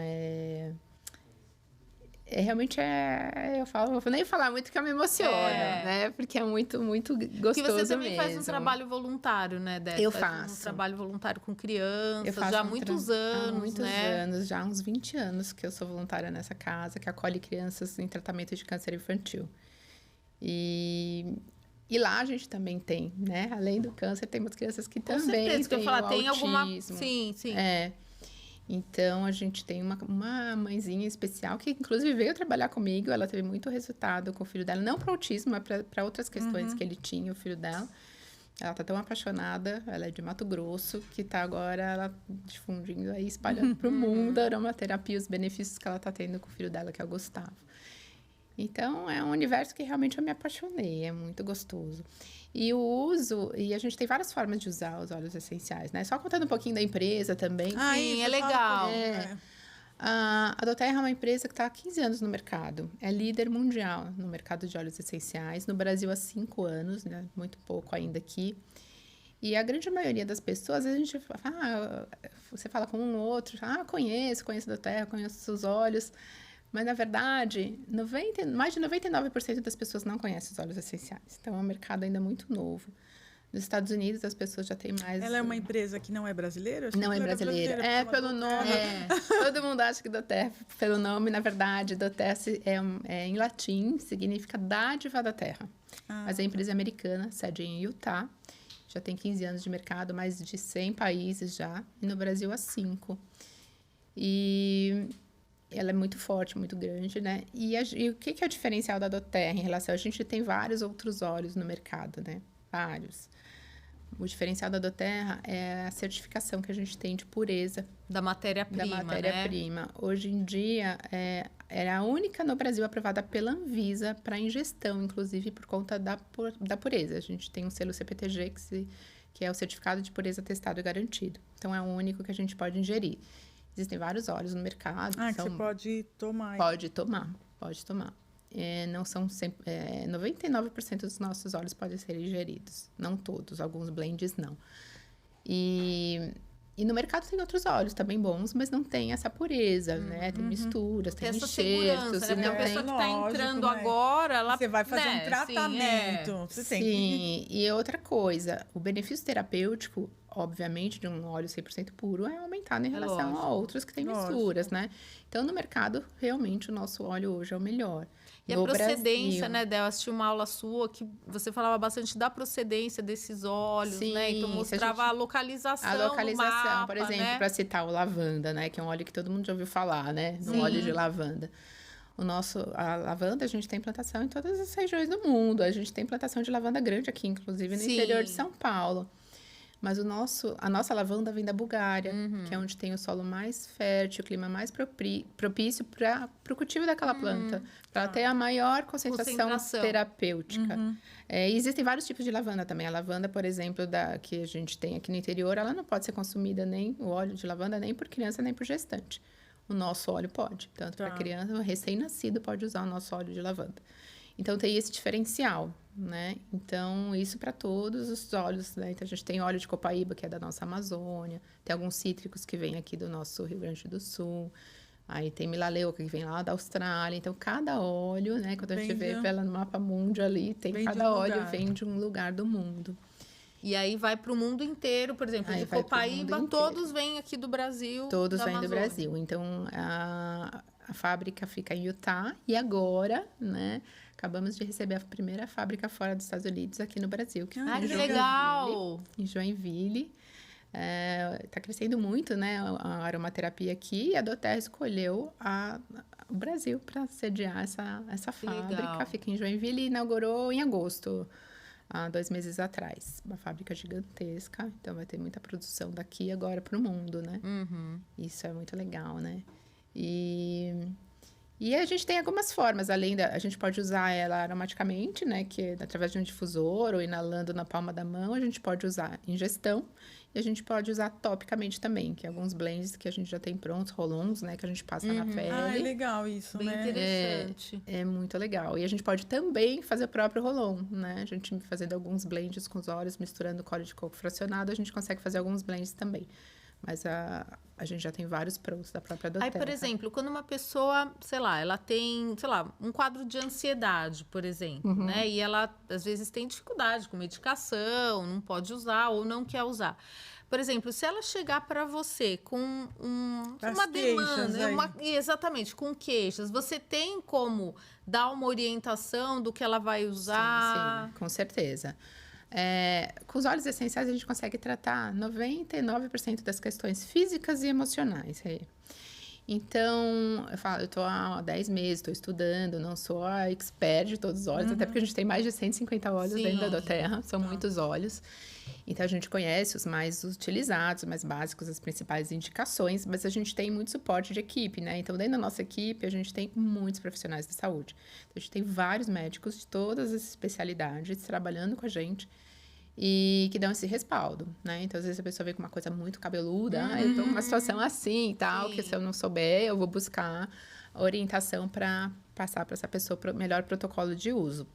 realmente eu vou nem falar muito que eu me emociono, né? Porque é muito, muito gostoso mesmo. Que você também faz um trabalho voluntário, né, Dé? Eu faço. Um trabalho voluntário com crianças, eu faço já há muitos anos, há muitos né? anos, já há uns 20 anos que eu sou voluntária nessa casa, que acolhe crianças em tratamento de câncer infantil. E lá a gente também tem, né? Além do câncer, tem umas crianças que Com também certeza, que eu falar, tem autismo. alguma... Sim. Então, a gente tem uma mãezinha especial que, inclusive, veio trabalhar comigo. Ela teve muito resultado com o filho dela. Não para autismo, mas para outras questões que ele tinha, o filho dela. Ela tá tão apaixonada. Ela é de Mato Grosso, que tá agora ela difundindo aí, espalhando para o mundo a aromaterapia, os benefícios que ela tá tendo com o filho dela, que é o Gustavo. Então, é um universo que realmente eu me apaixonei. É muito gostoso. E a gente tem várias formas de usar os óleos essenciais, né? Só contando um pouquinho da empresa também. Sim, é legal. A doTERRA é uma empresa que está há 15 anos no mercado. É líder mundial no mercado de óleos essenciais. No Brasil, há 5 anos, né? Muito pouco ainda aqui. E a grande maioria das pessoas, a gente fala, você fala com um ou outro, conheço a doTERRA, conheço os seus óleos. Mas, na verdade, mais de 99% das pessoas não conhecem os óleos essenciais. Então, é um mercado ainda muito novo. Nos Estados Unidos, as pessoas já têm mais... Ela é uma empresa que não é brasileira? Acho que Não é era brasileira. É, pelo nome. Todo mundo acha que doTERRA, pelo nome, na verdade, doTERRA em latim, significa dádiva da terra. Mas é empresa americana, sede em Utah. Já tem 15 anos de mercado, mais de 100 países já. E no Brasil, há 5. E ela é muito forte, muito grande, né? E o que é o diferencial da doTERRA em relação... A gente tem vários outros óleos no mercado, né? Vários. O diferencial da doTERRA é a certificação que a gente tem de pureza. Da matéria-prima, Da matéria-prima. Hoje em dia, é a única no Brasil aprovada pela Anvisa para ingestão, inclusive por conta da pureza. A gente tem um selo CPTG, que é o Certificado de Pureza Testado e Garantido. Então, é o único que a gente pode ingerir. Existem vários óleos no mercado. Que você pode tomar. Pode tomar. Não são 99% dos nossos óleos podem ser ingeridos. Não todos, alguns blends não. E no mercado tem outros óleos também bons, mas não tem essa pureza, né? Tem misturas, tem essa enxertos. Segurança, né? Porque a pessoa que está entrando agora, ela... Você vai fazer um tratamento. Sim, e outra coisa, o benefício terapêutico, obviamente, de um óleo 100% puro é aumentado em relação a outros que têm misturas, né? Então, no mercado, realmente, o nosso óleo hoje é o melhor. E a procedência, né, Del? Eu assisti uma aula sua que você falava bastante da procedência desses óleos, né? Então, mostrava a localização do mapa, por exemplo, né? Para citar o lavanda, né? Que é um óleo que todo mundo já ouviu falar, né? Um óleo de lavanda. A lavanda, a gente tem plantação em todas as regiões do mundo. A gente tem plantação de lavanda grande aqui, inclusive no interior de São Paulo. Mas a nossa lavanda vem da Bulgária, que é onde tem o solo mais fértil, o clima mais propício para o cultivo daquela planta, para ter a maior concentração terapêutica. E existem vários tipos de lavanda também. A lavanda, por exemplo, que a gente tem aqui no interior, ela não pode ser consumida o óleo de lavanda, nem por criança, nem por gestante. O nosso óleo pode. Tanto para criança, o recém-nascido pode usar o nosso óleo de lavanda. Então, tem esse diferencial, né? Então, isso para todos os óleos, né? Então, a gente tem óleo de copaíba, que é da nossa Amazônia. Tem alguns cítricos que vêm aqui do nosso Rio Grande do Sul. Aí, tem milaleuca, que vem lá da Austrália. Então, cada óleo, né? Quando a gente vê no mapa mundo ali, cada óleo vem de um lugar do mundo. E aí, vai para o mundo inteiro. Por exemplo, de copaíba, todos vêm aqui do Brasil. Todos vêm do Brasil. Então, a fábrica fica em Utah. E agora, né? Acabamos de receber a primeira fábrica fora dos Estados Unidos aqui no Brasil. Que legal! Em Joinville. Está crescendo muito, né? A aromaterapia aqui. E a doTERRA escolheu o Brasil para sediar essa fábrica. Legal. Fica em Joinville e inaugurou em agosto, há 2 meses atrás. Uma fábrica gigantesca. Então, vai ter muita produção daqui agora para o mundo, né? Isso é muito legal, né? E a gente tem algumas formas, a gente pode usar ela aromaticamente, né? Que é através de um difusor ou inalando na palma da mão. A gente pode usar em ingestão. E a gente pode usar topicamente também, que é alguns blends que a gente já tem prontos, roll-ons, né? Que a gente passa na pele. É legal isso, bem interessante. É muito legal. E a gente pode também fazer o próprio roll-on, né? A gente fazendo alguns blends com os óleos, misturando com óleo de coco fracionado, a gente consegue fazer alguns blends também. Mas a gente já tem vários prontos da própria doTERRA. Aí, por exemplo, quando uma pessoa, sei lá, ela tem, um quadro de ansiedade, por exemplo, né? E ela, às vezes, tem dificuldade com medicação, não pode usar ou não quer usar. Por exemplo, se ela chegar para você com uma demanda, exatamente, com queixas, você tem como dar uma orientação do que ela vai usar? Sim, com certeza. Com os óleos essenciais, a gente consegue tratar 99% das questões físicas e emocionais. Então, eu estou há 10 meses, estou estudando, não sou a expert de todos os óleos, até porque a gente tem mais de 150 óleos dentro da doTERRA, são muitos óleos. Então, a gente conhece os mais utilizados, os mais básicos, as principais indicações, mas a gente tem muito suporte de equipe, né? Então, dentro da nossa equipe, a gente tem muitos profissionais de saúde. Então, a gente tem vários médicos de todas as especialidades trabalhando com a gente e que dão esse respaldo, né? Então, às vezes, a pessoa vem com uma coisa muito cabeluda, eu tô numa situação assim e tal, que se eu não souber, eu vou buscar orientação para passar para essa pessoa o melhor protocolo de uso.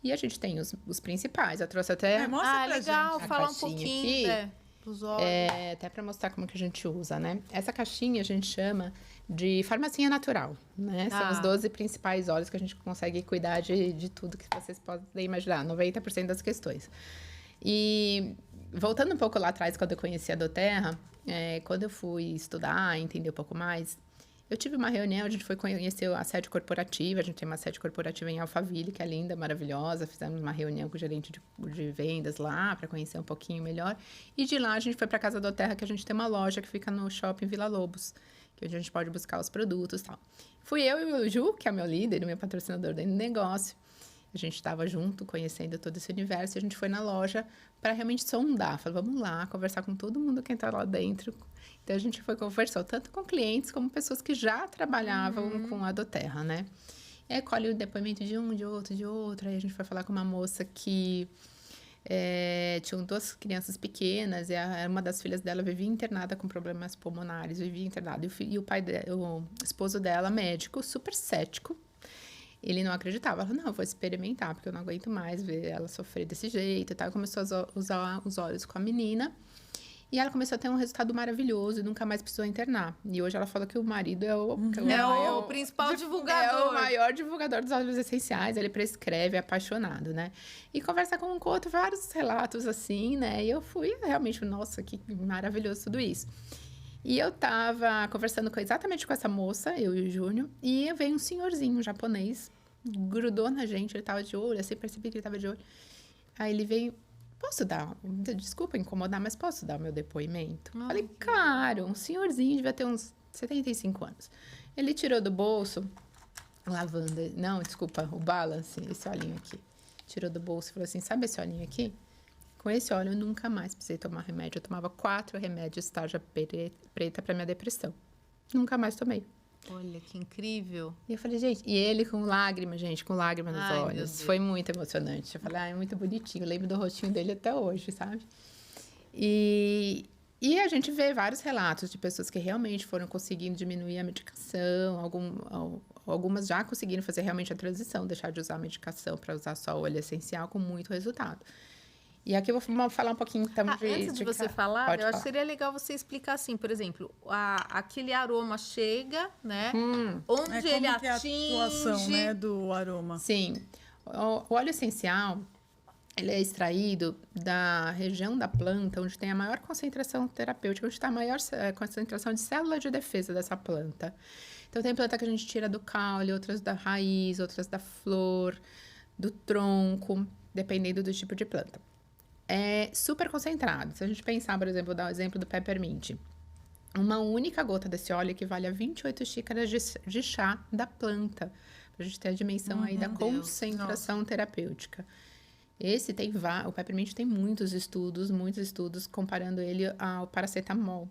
E a gente tem os principais. Eu trouxe até legal, falar um pouquinho aqui, dos óleos. Até para mostrar como que a gente usa, né? Essa caixinha a gente chama de farmacinha natural, né? São os 12 principais óleos que a gente consegue cuidar de tudo que vocês podem imaginar, 90% das questões. E voltando um pouco lá atrás, quando eu conheci a doTERRA, quando eu fui estudar, entender um pouco mais, eu tive uma reunião, a gente foi conhecer a sede corporativa, a gente tem uma sede corporativa em Alphaville, que é linda, maravilhosa, fizemos uma reunião com o gerente de vendas lá, para conhecer um pouquinho melhor, e de lá a gente foi para a Casa doTERRA, que a gente tem uma loja que fica no shopping Vila Lobos, que é onde a gente pode buscar os produtos e tal. Fui eu e o Ju, que é meu líder, o meu patrocinador dentro do negócio, a gente estava junto, conhecendo todo esse universo, e a gente foi na loja para realmente sondar. Falei, vamos lá, conversar com todo mundo que está lá dentro. Então, a gente foi conversar tanto com clientes como pessoas que já trabalhavam com a doTERRA, né? E aí, colhe o depoimento de um, de outro. Aí, a gente foi falar com uma moça que tinham 2 crianças pequenas, e uma das filhas dela vivia internada com problemas pulmonares, vivia internada. E o esposo dela, médico, super cético, ele não acreditava. Ela falou, não, eu vou experimentar, porque eu não aguento mais ver ela sofrer desse jeito e tal. Começou a usar os olhos com a menina. E ela começou a ter um resultado maravilhoso e nunca mais precisou internar. E hoje ela fala que o marido é o principal divulgador. É o maior divulgador dos óleos essenciais. Ele prescreve, é apaixonado, né? E conversa com o outro, vários relatos assim, né? E eu fui realmente, nossa, que maravilhoso tudo isso. E eu tava conversando exatamente com essa moça, eu e o Júnior, e veio um senhorzinho japonês, grudou na gente, ele tava de olho, assim, percebi que ele tava de olho. Aí ele veio, desculpa incomodar, mas posso dar o meu depoimento? Falei, claro, um senhorzinho, devia ter uns 75 anos. Ele tirou do bolso, lavanda, não, desculpa, o balance, esse olhinho aqui. Tirou do bolso e falou assim, sabe esse olhinho aqui? Com esse óleo eu nunca mais precisei tomar remédio. Eu tomava 4 remédios tarja preta para minha depressão. Nunca mais tomei. Olha, que incrível. E eu falei, gente, e ele com lágrima, gente, com lágrima nos olhos. Foi muito emocionante. Eu falei, é muito bonitinho. Eu lembro do rostinho dele até hoje, sabe? E a gente vê vários relatos de pessoas que realmente foram conseguindo diminuir a medicação. Algumas já conseguiram fazer realmente a transição, deixar de usar a medicação para usar só o óleo essencial com muito resultado. E aqui eu vou falar um pouquinho então, antes de você falar, eu acho que seria legal você explicar assim, por exemplo, aquele aroma chega, né? Onde ele atinge... É a atuação, né, do aroma. Sim. O óleo essencial, ele é extraído da região da planta onde tem a maior concentração terapêutica, onde está a maior concentração de célula de defesa dessa planta. Então, tem planta que a gente tira do caule, outras da raiz, outras da flor, do tronco, dependendo do tipo de planta. É super concentrado. Se a gente pensar, por exemplo, dar o exemplo do peppermint. Uma única gota desse óleo equivale a 28 xícaras de chá da planta. Pra gente ter a dimensão aí da concentração terapêutica. O peppermint tem muitos estudos comparando ele ao paracetamol.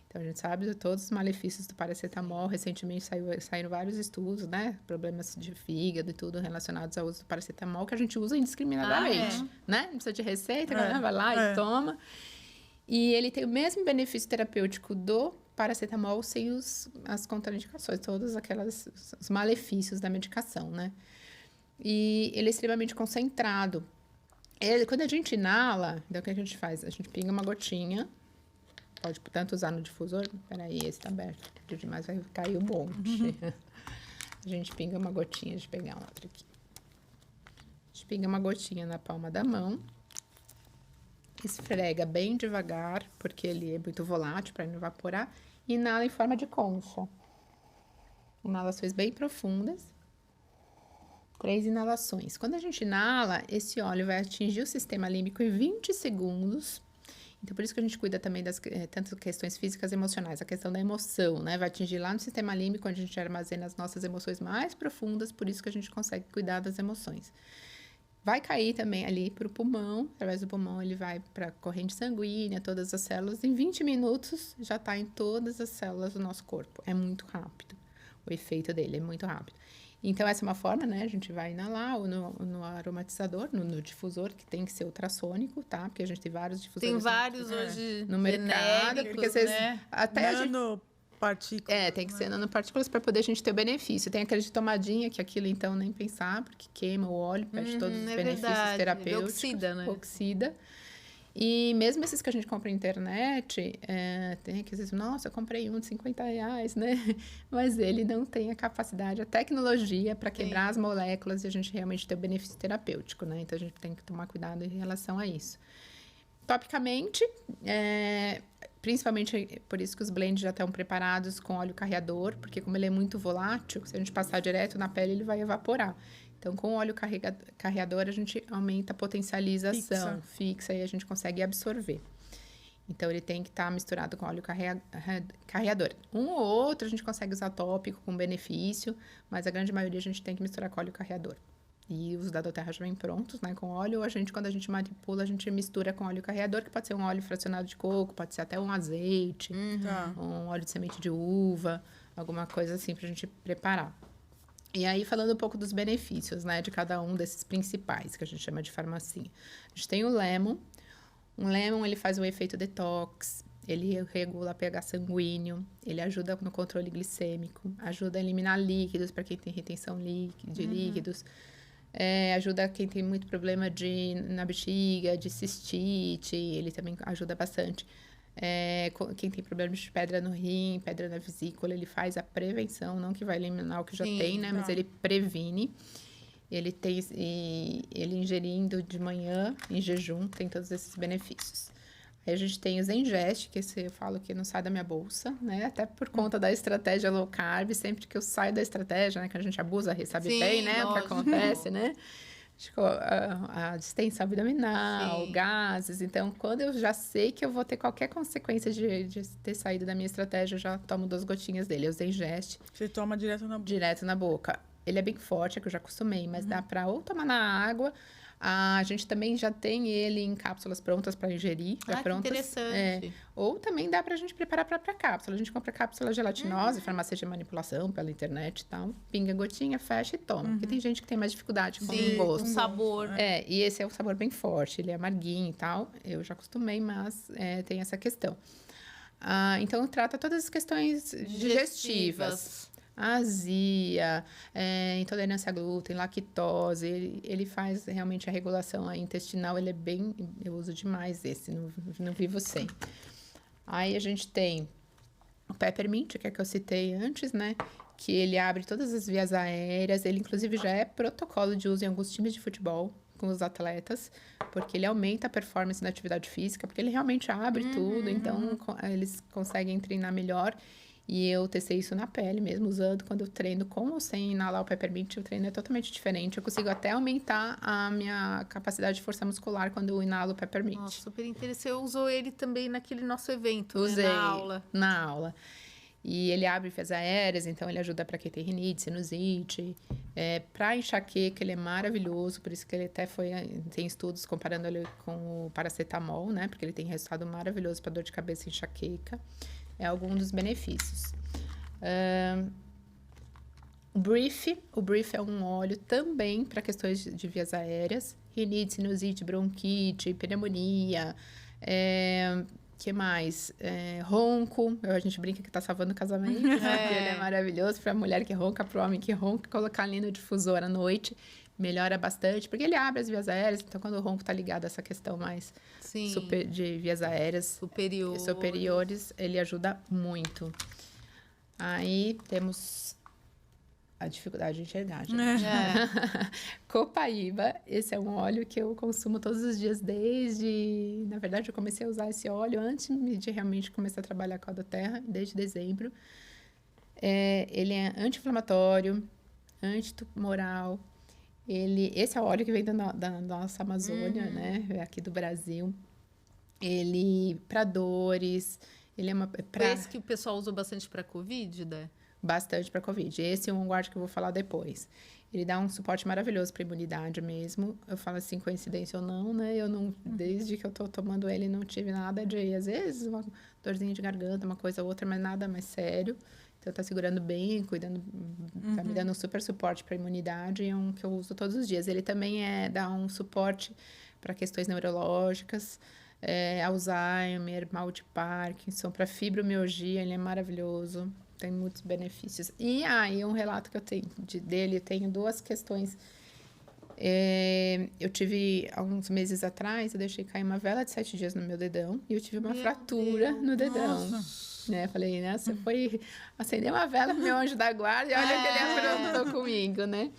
Então, a gente sabe de todos os malefícios do paracetamol. Recentemente saíram vários estudos, né? Problemas de fígado e tudo relacionados ao uso do paracetamol, que a gente usa indiscriminadamente, né? Não precisa de receita, vai lá e toma. E ele tem o mesmo benefício terapêutico do paracetamol sem as contraindicações, todos os malefícios da medicação, né? E ele é extremamente concentrado. Quando a gente inala, então o que a gente faz? A gente pinga uma gotinha. Pode, tanto, usar no difusor. Peraí, esse tá aberto. Demais vai cair o monte. A gente pinga uma gotinha. Deixa eu pegar um outro aqui. A gente pinga uma gotinha na palma da mão. Esfrega bem devagar, porque ele é muito volátil para não evaporar. E inala em forma de concha. Inalações bem profundas. 3 inalações. Quando a gente inala, esse óleo vai atingir o sistema límbico em 20 segundos. Então, por isso que a gente cuida também das tanto questões físicas e emocionais. A questão da emoção, né? Vai atingir lá no sistema límbico, onde a gente armazena as nossas emoções mais profundas. Por isso que a gente consegue cuidar das emoções. Vai cair também ali para o pulmão. Através do pulmão, ele vai para a corrente sanguínea, todas as células. Em 20 minutos, já está em todas as células do nosso corpo. É muito rápido. O efeito dele é muito rápido. Então, essa é uma forma, né? A gente vai inalar ou no aromatizador, no difusor, que tem que ser ultrassônico, tá? Porque a gente tem vários difusores. Tem vários hoje no mercado. Porque vocês... Né? Até Nanopartículas. Tem que ser nanopartículas para poder a gente ter o benefício. Tem aquele de tomadinha, que aquilo, então, nem pensar, porque queima o óleo, perde todos os benefícios terapêuticos. Oxida, né? Oxida. E mesmo esses que a gente compra na internet, tem que dizer, nossa, eu comprei um de R$50, né? Mas ele não tem a capacidade, a tecnologia para quebrar as moléculas e a gente realmente ter o benefício terapêutico, né? Então, a gente tem que tomar cuidado em relação a isso. Topicamente, principalmente por isso que os blends já estão preparados com óleo carreador, porque como ele é muito volátil, se a gente passar direto na pele, ele vai evaporar. Então, com o óleo carreador, a gente aumenta a potencialização, fixa e a gente consegue absorver. Então, ele tem que estar misturado com óleo carreador. Um ou outro a gente consegue usar tópico com benefício, mas a grande maioria a gente tem que misturar com óleo carreador. E os da doTERRA já vêm prontos, né, com óleo. Quando a gente manipula, a gente mistura com óleo carreador, que pode ser um óleo fracionado de coco, pode ser até um azeite, um óleo de semente de uva, alguma coisa assim pra gente preparar. E aí, falando um pouco dos benefícios, né, de cada um desses principais, que a gente chama de farmacinha. A gente tem o Lemon. O Lemon, ele faz um efeito detox, ele regula pH sanguíneo, ele ajuda no controle glicêmico, ajuda a eliminar líquidos para quem tem retenção de líquidos, ajuda quem tem muito problema na bexiga, de cistite, ele também ajuda bastante. Quem tem problemas de pedra no rim, pedra na vesícula, ele faz a prevenção, não que vai eliminar o que já tem, né? Mas ele previne. Ele ingerindo de manhã, em jejum, tem todos esses benefícios. Aí a gente tem o Zengest, que eu falo que não sai da minha bolsa, né? Até por conta da estratégia low carb, sempre que eu saio da estratégia, né? Que a gente abusa, sabe bem, né? O que acontece, né? A distensão abdominal, gases. Então, quando eu já sei que eu vou ter qualquer consequência de ter saído da minha estratégia, eu já tomo 2 gotinhas dele. Eu Zengest. Você toma direto na boca? Direto na boca. Ele é bem forte, é que eu já acostumei, mas dá pra ou tomar na água. A gente também já tem ele em cápsulas prontas para ingerir. Já prontas. Que interessante. Ou também dá pra gente preparar a própria cápsula. A gente compra cápsula gelatinosa, farmácia de manipulação pela internet e tal. Pinga a gotinha, fecha e toma. Porque tem gente que tem mais dificuldade com o gosto. Com sabor. E esse é um sabor bem forte. Ele é amarguinho e tal. Eu já acostumei, mas tem essa questão. Então, trata todas as questões digestivas. Azia, intolerância a glúten, lactose, ele faz realmente a regulação intestinal, ele é bem, eu uso demais esse, não vivo sem. Aí a gente tem o Peppermint, que é que eu citei antes, né, que ele abre todas as vias aéreas, ele inclusive já é protocolo de uso em alguns times de futebol com os atletas, porque ele aumenta a performance na atividade física, porque ele realmente abre tudo, então eles conseguem treinar melhor. E eu testei isso na pele mesmo, usando quando eu treino com ou sem inalar o Peppermint, o treino é totalmente diferente. Eu consigo até aumentar a minha capacidade de força muscular quando eu inalo o Peppermint. Nossa, super interessante. Você usou ele também naquele nosso evento, Usei, né? Na aula. Na aula. E ele abre vias aéreas, então ele ajuda para quem tem rinite, sinusite. Para enxaqueca, ele é maravilhoso, por isso que ele até tem estudos comparando ele com o paracetamol, né? Porque ele tem resultado maravilhoso para dor de cabeça e enxaqueca. É algum dos benefícios. O Brief é um óleo também para questões de vias aéreas. Rinite, sinusite, bronquite, pneumonia. Que mais? Ronco. A gente brinca que tá salvando o casamento. Ele é maravilhoso para a mulher que ronca, para o homem que ronca. Colocar ali no difusor à noite melhora bastante, porque ele abre as vias aéreas. Então, quando o ronco tá ligado a essa questão mais de vias aéreas superiores, ele ajuda muito. Aí, temos a dificuldade de enxergar, gente. Copaíba, esse é um óleo que eu consumo todos os dias Na verdade, eu comecei a usar esse óleo antes de realmente começar a trabalhar com a doTERRA, desde dezembro. Ele é anti-inflamatório, antitumoral. Esse é o óleo que vem da nossa Amazônia, né? Aqui do Brasil. Ele, para dores, ele é Esse que o pessoal usou bastante para Covid, né? Bastante para Covid. Esse é um guarda que eu vou falar depois. Ele dá um suporte maravilhoso para a imunidade mesmo. Eu falo assim, coincidência ou não, né? Eu não, desde que eu tô tomando ele, não tive nada às vezes, uma dorzinha de garganta, uma coisa ou outra, mas nada mais sério. Então, tá segurando bem, cuidando, tá me dando um super suporte para a imunidade, é um que eu uso todos os dias. Ele também dá um suporte para questões neurológicas, Alzheimer, mal de Parkinson, para fibromialgia, ele é maravilhoso, tem muitos benefícios. E aí, um relato que eu tenho dele, eu tenho 2 questões Eu tive, há uns meses atrás, eu deixei cair uma vela de 7 dias no meu dedão e eu tive uma fratura no dedão. Né? Falei, né? Você foi acender uma vela pro meu anjo da guarda e olha o que ele aprontou comigo, né?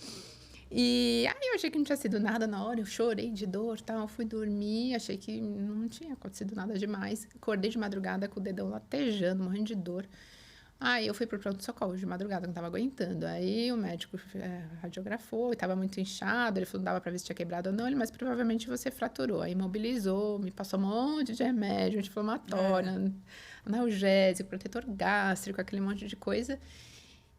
E aí eu achei que não tinha sido nada na hora, eu chorei de dor, tal, fui dormir, achei que não tinha acontecido nada demais. Acordei de madrugada com o dedão latejando, morrendo de dor. Aí eu fui pro pronto-socorro de madrugada, não tava aguentando. Aí o médico radiografou e tava muito inchado, ele falou, não dava pra ver se tinha quebrado ou não, mas você fraturou. Aí imobilizou, me passou um monte de remédio, anti-inflamatório, analgésico, protetor gástrico, aquele monte de coisa.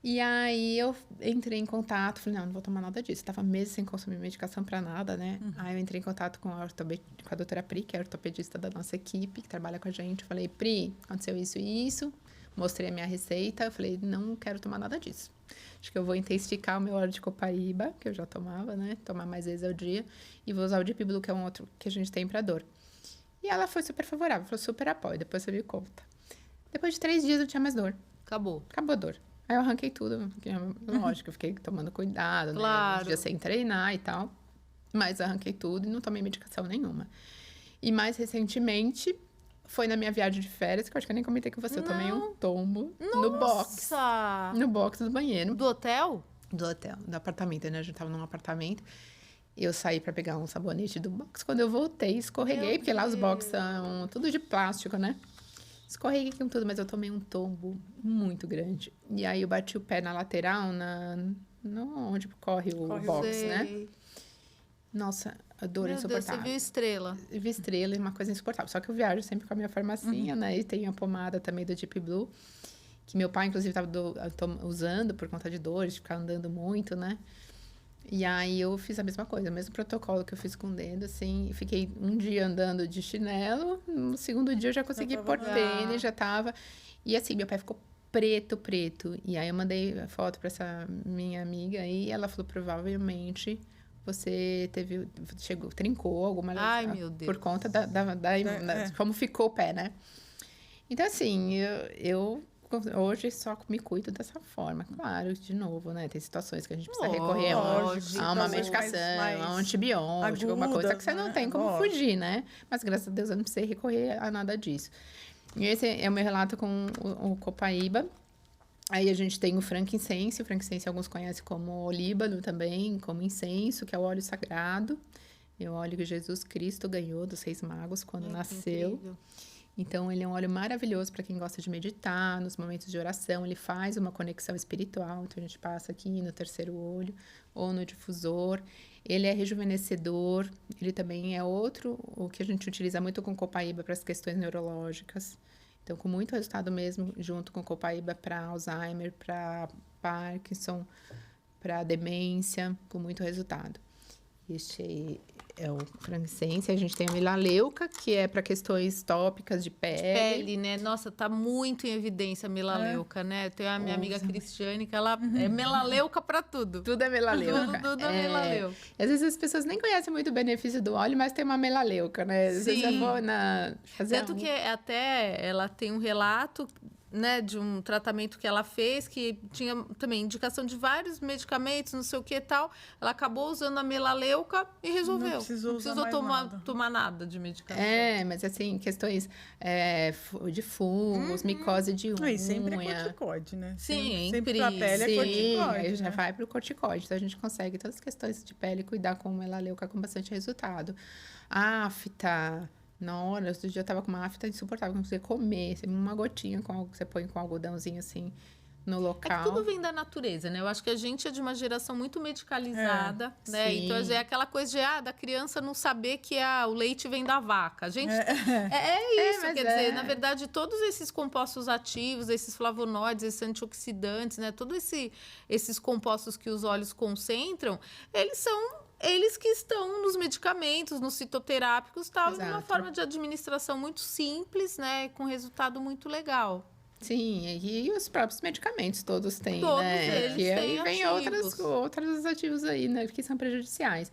E aí eu entrei em contato, falei, não vou tomar nada disso. Tava meses sem consumir medicação pra nada, né? Aí eu entrei em contato com a doutora Pri, que é a ortopedista da nossa equipe, que trabalha com a gente. Falei, Pri, aconteceu isso e isso. Mostrei a minha receita. Eu falei, não quero tomar nada disso. Acho que eu vou intensificar o meu óleo de copaíba, que eu já tomava, né? Tomar mais vezes ao dia. E vou usar o Deep Blue, que é um outro que a gente tem pra dor. E ela foi super favorável, falou super apoio. Depois você me conta. Depois de 3 dias eu tinha mais dor. Acabou a dor. Aí eu arranquei tudo, porque, lógico, eu fiquei tomando cuidado, claro. né? Um dia sem treinar e tal. Mas arranquei tudo e não tomei medicação nenhuma. E mais recentemente, foi na minha viagem de férias, que eu acho que eu nem comentei com você, eu tomei um tombo no box. No box do banheiro. Do hotel? Do hotel, do apartamento, né? A gente tava num apartamento. Eu saí pra pegar um sabonete do box. Quando eu voltei, escorreguei, porque lá os boxes são tudo de plástico, né? Escorreguei com tudo, mas eu tomei um tombo muito grande. E aí eu bati o pé na lateral, onde corre o box, né? Nossa, a dor insuportável. Deus, você viu estrela. Vi estrela e uma coisa insuportável. Só que eu viajo sempre com a minha farmacinha, né? E tem a pomada também do Deep Blue, que meu pai, inclusive, estava usando por conta de dores, de ficar andando muito, né? E aí eu fiz a mesma coisa, o mesmo protocolo que eu fiz com o dedo, assim. Fiquei um dia andando de chinelo, no segundo dia eu já consegui pôr tênis, já tava. E assim, meu pé ficou preto. E aí eu mandei a foto pra essa minha amiga e ela falou, provavelmente você trincou alguma lesão. Ai, meu Deus. Por conta da como ficou o pé, né? Então, assim, eu hoje só me cuido dessa forma. Claro, de novo, né? Tem situações que a gente precisa recorrer a uma medicação, a um antibiótico, alguma coisa que você não tem como fugir, né? Mas, graças a Deus, eu não precisei recorrer a nada disso. E esse é o meu relato com o copaíba. Aí a gente tem o frankincense. O frankincense alguns conhecem como olíbano também, como incenso, que é o óleo sagrado. É o óleo que Jesus Cristo ganhou dos Reis Magos quando nasceu. Incrível. Então, ele é um óleo maravilhoso para quem gosta de meditar, nos momentos de oração. Ele faz uma conexão espiritual. Então, a gente passa aqui no terceiro olho ou no difusor. Ele é rejuvenescedor. Ele também é outro, o que a gente utiliza muito com copaíba para as questões neurológicas. Então, com muito resultado mesmo, junto com copaíba para Alzheimer, para Parkinson, para demência, com muito resultado. Este é o frankincense. A gente tem a melaleuca, que é para questões tópicas de pele. Né? Nossa, tá muito em evidência a melaleuca, né? Tem a minha amiga Cristiane, que ela é melaleuca para tudo. Tudo é melaleuca. Tudo é melaleuca. Às vezes as pessoas nem conhecem muito o benefício do óleo, mas tem uma melaleuca, né? Às vezes eu vou Tanto que até ela tem um relato, né, de um tratamento que ela fez, que tinha também indicação de vários medicamentos, não sei o que e tal. Ela acabou usando a melaleuca e resolveu. Não precisou tomar nada de medicação. Mas assim, questões de fungos, micose de unha. E sempre é corticóide, né? Sim, sempre pra pele é corticóide. Aí já vai pro corticóide. Então, a gente consegue todas as questões de pele cuidar com melaleuca com bastante resultado. Afta... Na hora, outro dia eu tava com uma afta insuportável, não conseguia comer, uma gotinha que você põe com algodãozinho assim no local. É que tudo vem da natureza, né? Eu acho que a gente é de uma geração muito medicalizada, né? Sim. Então é aquela coisa da criança não saber que o leite vem da vaca. A gente isso, quer dizer, na verdade, todos esses compostos ativos, esses flavonoides, esses antioxidantes, né? Todos esses compostos que os óleos concentram, eles que estão nos medicamentos, nos fitoterápicos, tal, de uma forma de administração muito simples, né, com resultado muito legal. Sim, e os próprios medicamentos todos têm, todos né? Eles que têm aí vem outros ativos aí, né, que são prejudiciais.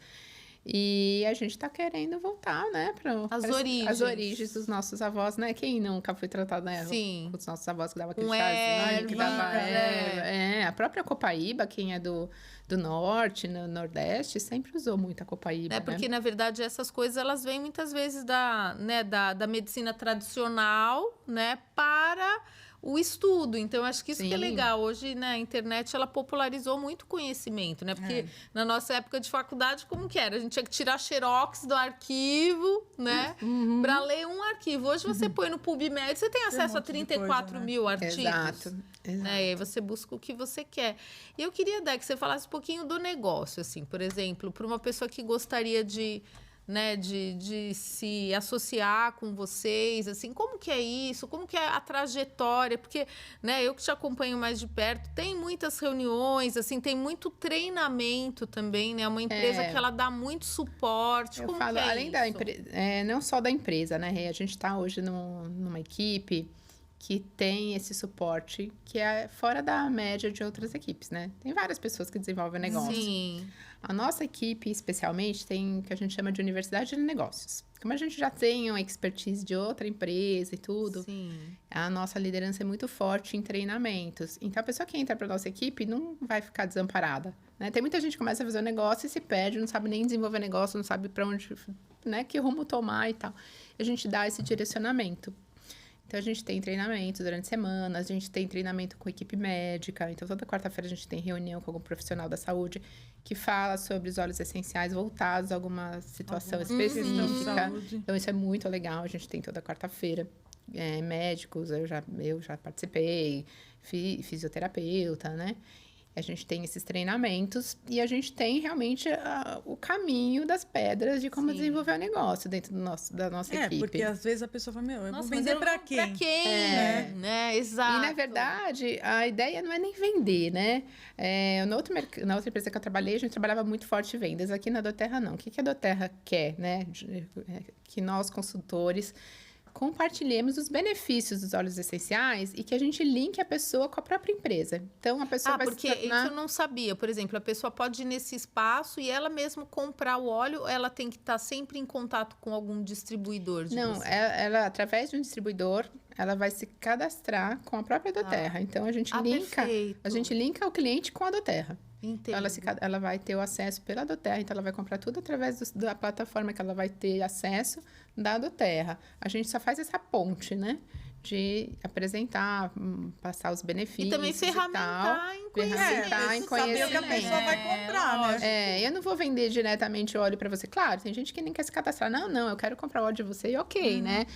E a gente tá querendo voltar, né? As origens. As origens dos nossos avós, né? Quem nunca foi tratado, né? Sim. Os nossos avós que davam aquele Com chazinho, que dava... erva, a própria copaíba, quem é do norte, no nordeste, sempre usou muito a copaíba, Porque, né? na verdade, essas coisas, elas vêm muitas vezes da medicina tradicional, né? Para o estudo. Então, acho que isso que é Sim. legal. Hoje, né, a internet, ela popularizou muito conhecimento, né? Porque na nossa época de faculdade, como que era? A gente tinha que tirar xerox do arquivo, né? Para ler um arquivo. Hoje, você põe no PubMed, você tem acesso a monte de 34 coisa, né? mil artigos. Exato. Né? E aí você busca o que você quer. E eu queria, Dé, que você falasse um pouquinho do negócio, assim, por exemplo, para uma pessoa que gostaria de se associar com vocês, assim, como que é isso? Como que é a trajetória? Porque, né, eu que te acompanho mais de perto, tem muitas reuniões, assim, tem muito treinamento também, né? É uma empresa que ela dá muito suporte. Eu Como falo, que é além isso? da empresa, não só da empresa, né, Rê? A gente está hoje numa equipe que tem esse suporte que é fora da média de outras equipes, né? Tem várias pessoas que desenvolvem negócio. Sim. A nossa equipe, especialmente, tem o que a gente chama de Universidade de Negócios. Como a gente já tem uma expertise de outra empresa e tudo, Sim. a nossa liderança é muito forte em treinamentos. Então, a pessoa que entra para a nossa equipe não vai ficar desamparada, né? Tem muita gente que começa a fazer um negócio e se perde, não sabe nem desenvolver negócio, não sabe para onde, né, que rumo tomar e tal. A gente dá esse direcionamento. Então, a gente tem treinamento durante a semana, a gente tem treinamento com equipe médica. Então, toda quarta-feira a gente tem reunião com algum profissional da saúde que fala sobre os óleos essenciais voltados a alguma situação específica. Então, isso é muito legal. A gente tem toda quarta-feira médicos, eu já participei, fisioterapeuta, né? A gente tem esses treinamentos e a gente tem realmente o caminho das pedras de como desenvolver o negócio dentro da nossa equipe. Porque às vezes a pessoa fala, eu Nossa, vou vender para quem? Para quem? Né? Exato. E, na verdade, a ideia não é nem vender, né? Na outra empresa que eu trabalhei, a gente trabalhava muito forte em vendas. Aqui na doTERRA, não. O que a doTERRA quer, né? Que nós, consultores, compartilhemos os benefícios dos óleos essenciais e que a gente linke a pessoa com a própria empresa. Então, a pessoa vai porque se tornar... isso eu não sabia. Por exemplo, a pessoa pode ir nesse espaço e ela mesmo comprar o óleo, ela tem que estar sempre em contato com algum distribuidor de Não, você. ela, através de um distribuidor, ela vai se cadastrar com a própria doTERRA. Então, a gente linka o cliente com a doTERRA. Então, ela vai ter o acesso pela doTERRA, então ela vai comprar tudo através da plataforma que ela vai ter acesso da doTERRA. A gente só faz essa ponte, né? De apresentar, passar os benefícios e também ferramentar em conhecimento. Saber o que a pessoa vai comprar, né? Eu não vou vender diretamente o óleo para você. Claro, tem gente que nem quer se cadastrar. Não, eu quero comprar o óleo de você e ok, né?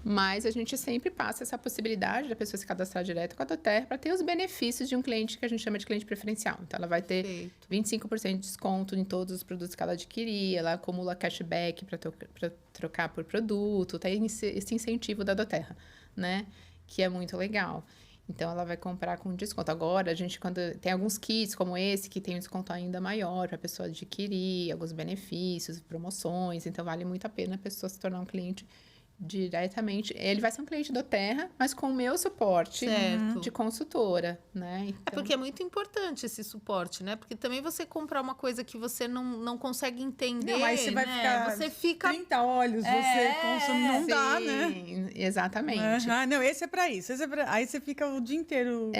Mas a gente sempre passa essa possibilidade da pessoa se cadastrar direto com a doTERRA para ter os benefícios de um cliente que a gente chama de cliente preferencial. Então, ela vai ter 25% de desconto em todos os produtos que ela adquirir, ela acumula cashback para trocar por produto, tem esse incentivo da doTERRA, né? Que é muito legal. Então, ela vai comprar com desconto. Agora, quando tem alguns kits como esse, que tem um desconto ainda maior para a pessoa adquirir, alguns benefícios, promoções. Então, vale muito a pena a pessoa se tornar um cliente diretamente. Ele vai ser um cliente doTERRA, mas com o meu suporte de consultora, né? Então... porque é muito importante esse suporte, né? Porque também você comprar uma coisa que você não consegue entender, aí você vai ficar você fica 30 óleos, você consome, não dá, né? Exatamente. Não, esse é para isso. Aí você fica o dia inteiro.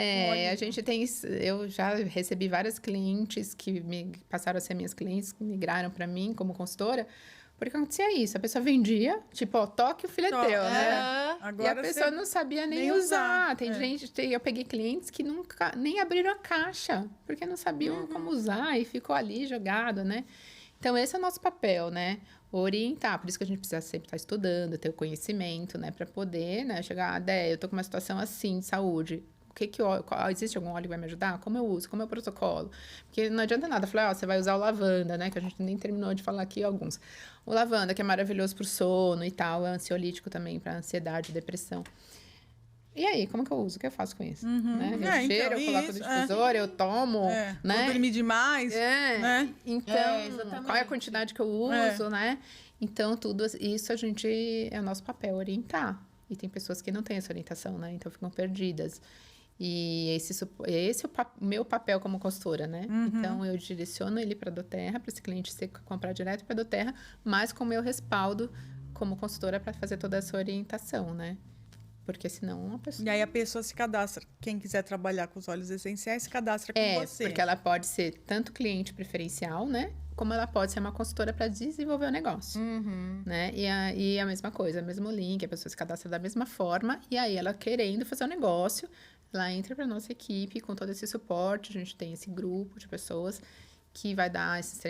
A gente tem... Eu já recebi vários clientes que passaram a ser minhas clientes, que migraram para mim como consultora. Porque acontecia isso, a pessoa vendia, tipo, toque o filho é teu, né? Agora e a pessoa não sabia nem usar. Tem gente, eu peguei clientes que nunca nem abriram a caixa, porque não sabiam como usar e ficou ali jogado, né? Então, esse é o nosso papel, né? Orientar, por isso que a gente precisa sempre estar estudando, ter o conhecimento, né? Para poder, né? Chegar, eu tô com uma situação assim de saúde. Existe algum óleo que vai me ajudar? Como eu uso? Como é o protocolo? Porque não adianta nada. Falar, você vai usar o lavanda, né? Que a gente nem terminou de falar aqui alguns. O lavanda, que é maravilhoso pro sono e tal. É ansiolítico também para ansiedade, depressão. E aí, como que eu uso? O que eu faço com isso? Né? Eu cheiro, eu coloco no difusor, eu tomo, né? Vou dormir demais, né? Então, qual é a quantidade que eu uso, né? Então, tudo isso é o nosso papel, orientar. E tem pessoas que não têm essa orientação, né? Então, ficam perdidas. E esse é o meu papel como consultora, né? Então, eu direciono ele para a doTERRA, para esse cliente comprar direto para a doTERRA, mas com o meu respaldo como consultora para fazer toda essa orientação, né? Porque senão a pessoa... E aí a pessoa se cadastra. Quem quiser trabalhar com os óleos essenciais, se cadastra com você. Porque ela pode ser tanto cliente preferencial, né? Como ela pode ser uma consultora para desenvolver o negócio, né? E a mesma coisa, mesmo link, a pessoa se cadastra da mesma forma. E aí, ela querendo fazer o negócio, ela entra para nossa equipe com todo esse suporte. A gente tem esse grupo de pessoas que vai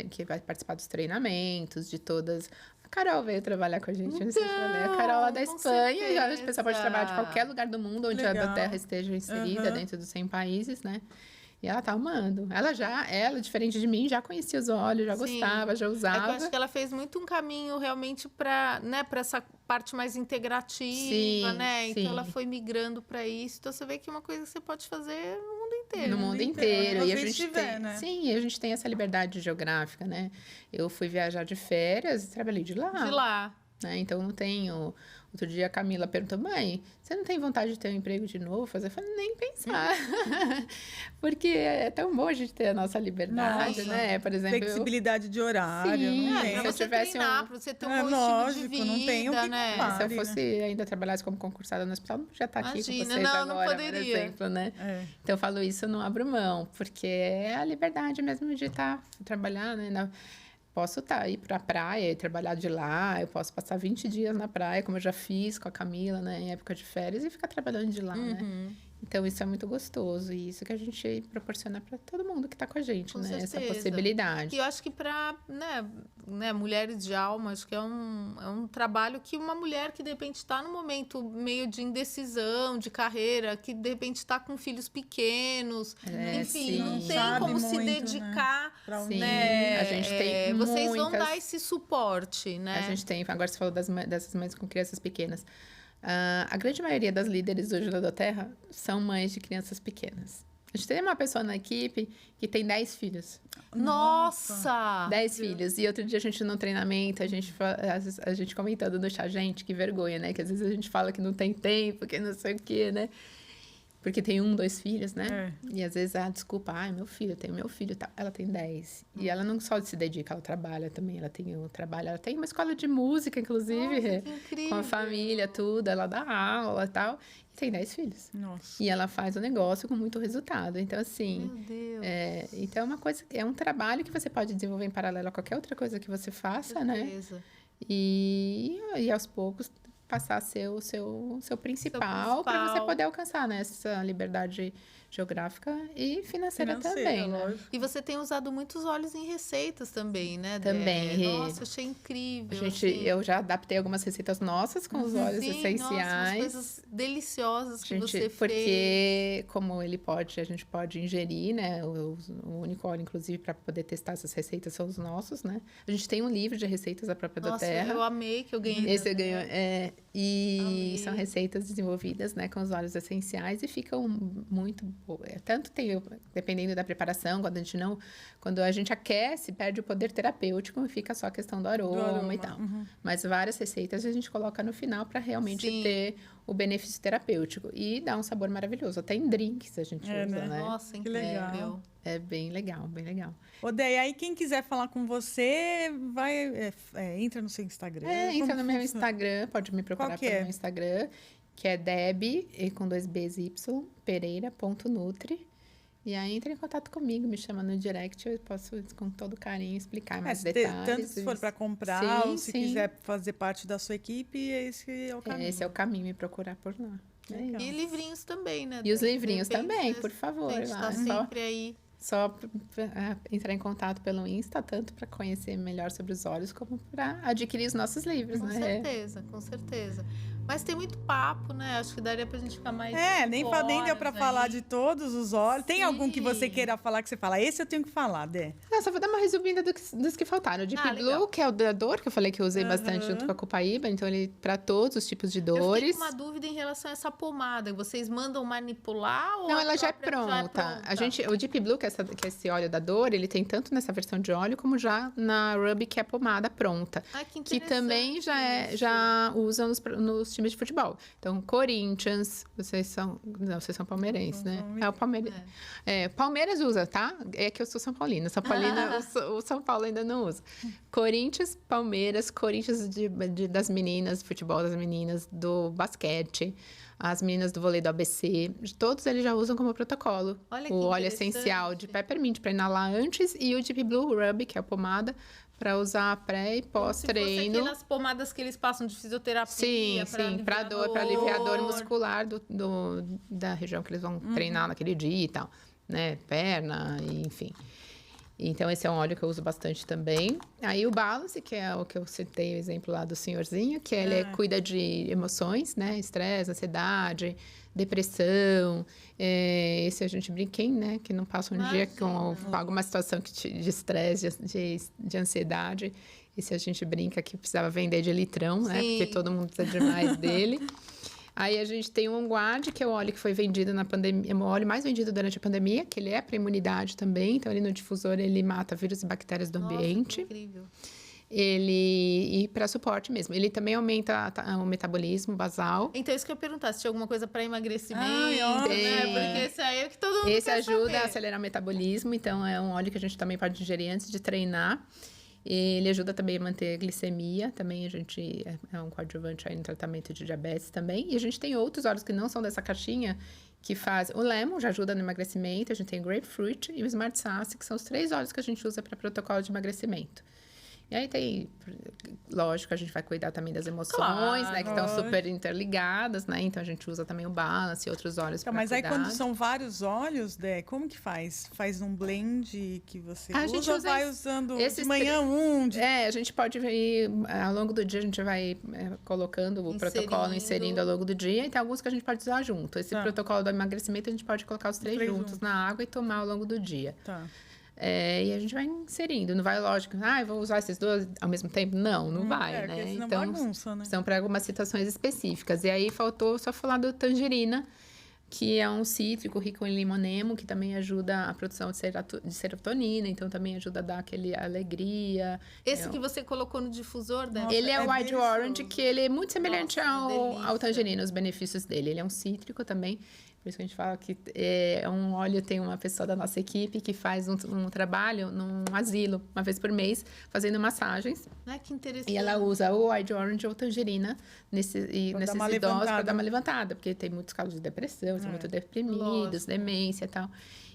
que vai participar dos treinamentos, de todas... A Carol veio trabalhar com a gente, não sei se eu falei. A Carol lá da Espanha, já a pessoa pode trabalhar de qualquer lugar do mundo onde a doTERRA esteja inserida dentro dos 100 países, né? E ela tá amando. Ela, diferente de mim, já conhecia os óleos, já gostava, já usava. Eu acho que ela fez muito um caminho realmente para, né, para essa parte mais integrativa, né? Então ela foi migrando para isso. Então você vê que é uma coisa que você pode fazer no mundo inteiro. No mundo inteiro. E a gente tiver, tem, né? Sim, e a gente tem essa liberdade geográfica, né? Eu fui viajar de férias e trabalhei de lá. De lá. Né? Então, não tenho... Outro dia a Camila perguntou, mãe, você não tem vontade de ter um emprego de novo? Eu falei, nem pensar. Porque é tão bom a gente ter a nossa liberdade, né? Por exemplo... Flexibilidade de horário. Sim, não se tem. eu Pra você tivesse treinar, pra você ter um bom lógico, estilo de vida, não tem o que né? comprar. Se eu fosse ainda trabalhasse como concursada no hospital, já tá aqui com Imagina, vocês não agora, poderia. por exemplo, né? É. Então, eu falo isso, eu não abro mão, porque é a liberdade mesmo de trabalhar, né? Posso ir para a praia e trabalhar de lá, eu posso passar 20 dias na praia, como eu já fiz com a Camila, né? Em época de férias, e ficar trabalhando de lá, né? Então, isso é muito gostoso. E isso que a gente proporciona para todo mundo que está com a gente, Com né? certeza. Essa possibilidade. E eu acho que para mulheres de alma, acho que é um trabalho que uma mulher que de repente está num momento meio de indecisão, de carreira, que de repente está com filhos pequenos, enfim, não sim. tem Sabe como se muito, né? dedicar. Pra Sim, Né? a gente tem Vocês vão muitas... dar esse suporte, né? A gente tem, agora você falou dessas mães com crianças pequenas. A grande maioria das líderes hoje da doTERRA são mães de crianças pequenas. A gente tem uma pessoa na equipe que tem 10 filhos. Nossa! 10 filhos. E outro dia a gente no treinamento, a gente comentando no chat, gente, que vergonha, né? Que às vezes a gente fala que não tem tempo, que não sei o quê, né? Porque tem 1, 2 filhos, né? E às vezes, desculpa, meu filho, eu tenho meu filho, tá? Ela tem 10. E ela não só se dedica, ela trabalha também, ela tem um trabalho, ela tem uma escola de música, inclusive, Nossa, que incrível. com a família, tudo, ela dá aula e tal, e tem 10 filhos. Nossa. E ela faz o negócio com muito resultado. Então, assim, Meu Deus. então é uma coisa, é um trabalho que você pode desenvolver em paralelo a qualquer outra coisa que você faça, né? Certeza. E aos poucos passar a ser o seu principal para você poder alcançar, né, essa liberdade geográfica e financeira também, né? lógico. E você tem usado muitos óleos em receitas também, né? Também, Dé? Rê. Nossa, achei incrível. assim. Eu já adaptei algumas receitas nossas com os óleos Sim, essenciais. Nossa, umas coisas deliciosas que você fez. Porque como a gente pode ingerir, né? O único óleo, inclusive, para poder testar essas receitas são os nossos, né? A gente tem um livro de receitas da própria Nossa, doTERRA. eu amei que eu ganhei. Esse eu ganho, e Amei. são receitas desenvolvidas, né, com os óleos essenciais e ficam muito boas. Tanto tem, dependendo da preparação, quando a gente aquece, perde o poder terapêutico e fica só a questão do aroma e tal. Mas várias receitas a gente coloca no final para realmente Sim. ter o benefício terapêutico e dá um sabor maravilhoso. Até em drinks a gente usa, né? Nossa, Que incrível. legal. É bem legal, bem legal. Ô, Dé, e aí quem quiser falar com você, entra no seu Instagram. Entra Como no meu funciona? Instagram, pode me procurar Qual que pelo é? meu Instagram, que é Deb, com 2 B's e Y, pereira.nutri. E aí entra em contato comigo, me chama no direct, eu posso com todo carinho explicar mais detalhes. Tanto se for para comprar Sim, ou se sim. quiser fazer parte da sua equipe, esse é o caminho. Esse é o caminho, me procurar por lá. Legal. E livrinhos também, né? E os Dé? livrinhos De repente, também, por favor. A gente lá, tá sempre aí. só entrar em contato pelo Insta, tanto para conhecer melhor sobre os óleos, como para adquirir os nossos livros, Com né? certeza, com certeza. Mas tem muito papo, né? Acho que daria pra gente ficar mais. Nem deu horas para aí. falar de todos os óleos. Tem algum que você Sim. queira falar que você fala, esse eu tenho que falar, Dé? Não, só vou dar uma resumida dos que faltaram. O Deep Blue, legal. que é o durador, que eu falei que eu usei bastante junto com a Copaíba. Então, ele para todos os tipos de Eu fiquei dores. com uma dúvida em relação a essa pomada. Vocês mandam manipular ou Não, a ela já é própria pronta. O Deep Blue, que que esse óleo da Dor, ele tem tanto nessa versão de óleo, como já na Ruby, que é pomada pronta. Ai, que Que também interessante isso. já usam nos times de futebol. Então, Corinthians, vocês são palmeirenses, né? O Palmeiras. Palmeiras usa, tá? É que eu sou São Paulina. São Paulina, o São Paulo ainda não usa. Corinthians, Palmeiras, Corinthians das meninas, futebol das meninas, do basquete, as meninas do vôlei do ABC, todos eles já usam como protocolo. Olha que o óleo interessante. essencial de peppermint para inalar antes e o Deep Blue Ruby, que é a pomada, para usar pré e Se pós-treino. fosse aquelas pomadas que eles passam de fisioterapia. Sim, para aliviar a dor muscular da região que eles vão treinar naquele dia e tal, né? Perna, enfim. Então, esse é um óleo que eu uso bastante também. Aí, o Balance, que é o que eu citei, o exemplo lá do senhorzinho, que ele cuida de emoções, né? Estresse, ansiedade, depressão. Esse a gente brinca, né? Que não passa um dia com alguma situação de estresse, de ansiedade. Esse a gente brinca que precisava vender de litrão, né? Sim. Porque todo mundo precisa demais dele. Aí a gente tem o OnGuard, que é o óleo que foi vendido na pandemia, é o óleo mais vendido durante a pandemia, que ele é para imunidade também. Então, ele no difusor, ele mata vírus e bactérias do ambiente. Que incrível. E para suporte mesmo. Ele também aumenta o metabolismo basal. Então, isso que eu ia perguntar, se tinha alguma coisa para emagrecimento, Ai, ótimo. né? Porque esse aí é o que todo mundo Esse quer ajuda saber. a acelerar o metabolismo, então é um óleo que a gente também pode ingerir antes de treinar. Ele ajuda também a manter a glicemia, também a gente é um coadjuvante aí no tratamento de diabetes também. E a gente tem outros óleos que não são dessa caixinha, que fazem... O Lemon já ajuda no emagrecimento, a gente tem o Grapefruit e o Smart Sass, que são os 3 óleos que a gente usa para protocolo de emagrecimento. E aí tem, lógico, a gente vai cuidar também das emoções, Claro, né? Que estão super interligadas, né? Então, a gente usa também o Balance e outros óleos Então, para mas aí cuidar. quando são vários óleos, Dé, como que faz? Faz um blend que você A usa gente ou usa vai usando de esses manhã de... a gente pode ir, ao longo do dia, a gente vai colocando o protocolo, inserindo ao longo do dia. E tem alguns que a gente pode usar junto. Esse protocolo do emagrecimento, a gente pode colocar os 3 juntos na água e tomar ao longo do dia. Tá. E a gente vai inserindo. Não vai, lógico, eu vou usar esses 2 ao mesmo tempo? Não vai, né? Senão Então, bagunça, né? são para algumas situações específicas. E aí, faltou só falar do tangerina, que é um cítrico rico em limonemo, que também ajuda a produção de serotonina, então também ajuda a dar aquele alegria. Esse que você colocou no difusor, né? Nossa, Ele é o Wide delicioso. Orange, que ele é muito semelhante Nossa, que delícia. ao tangerina, os benefícios dele. Ele é um cítrico também, por isso que a gente fala que é um óleo. Tem uma pessoa da nossa equipe que faz um trabalho num asilo, uma vez por mês, fazendo massagens. Ai, que interessante. E ela usa o Wide Orange ou tangerina nesses dar uma idosos para levantada. dar uma levantada, porque tem muitos casos de depressão, são muito deprimidos, Lógico. demência e tal.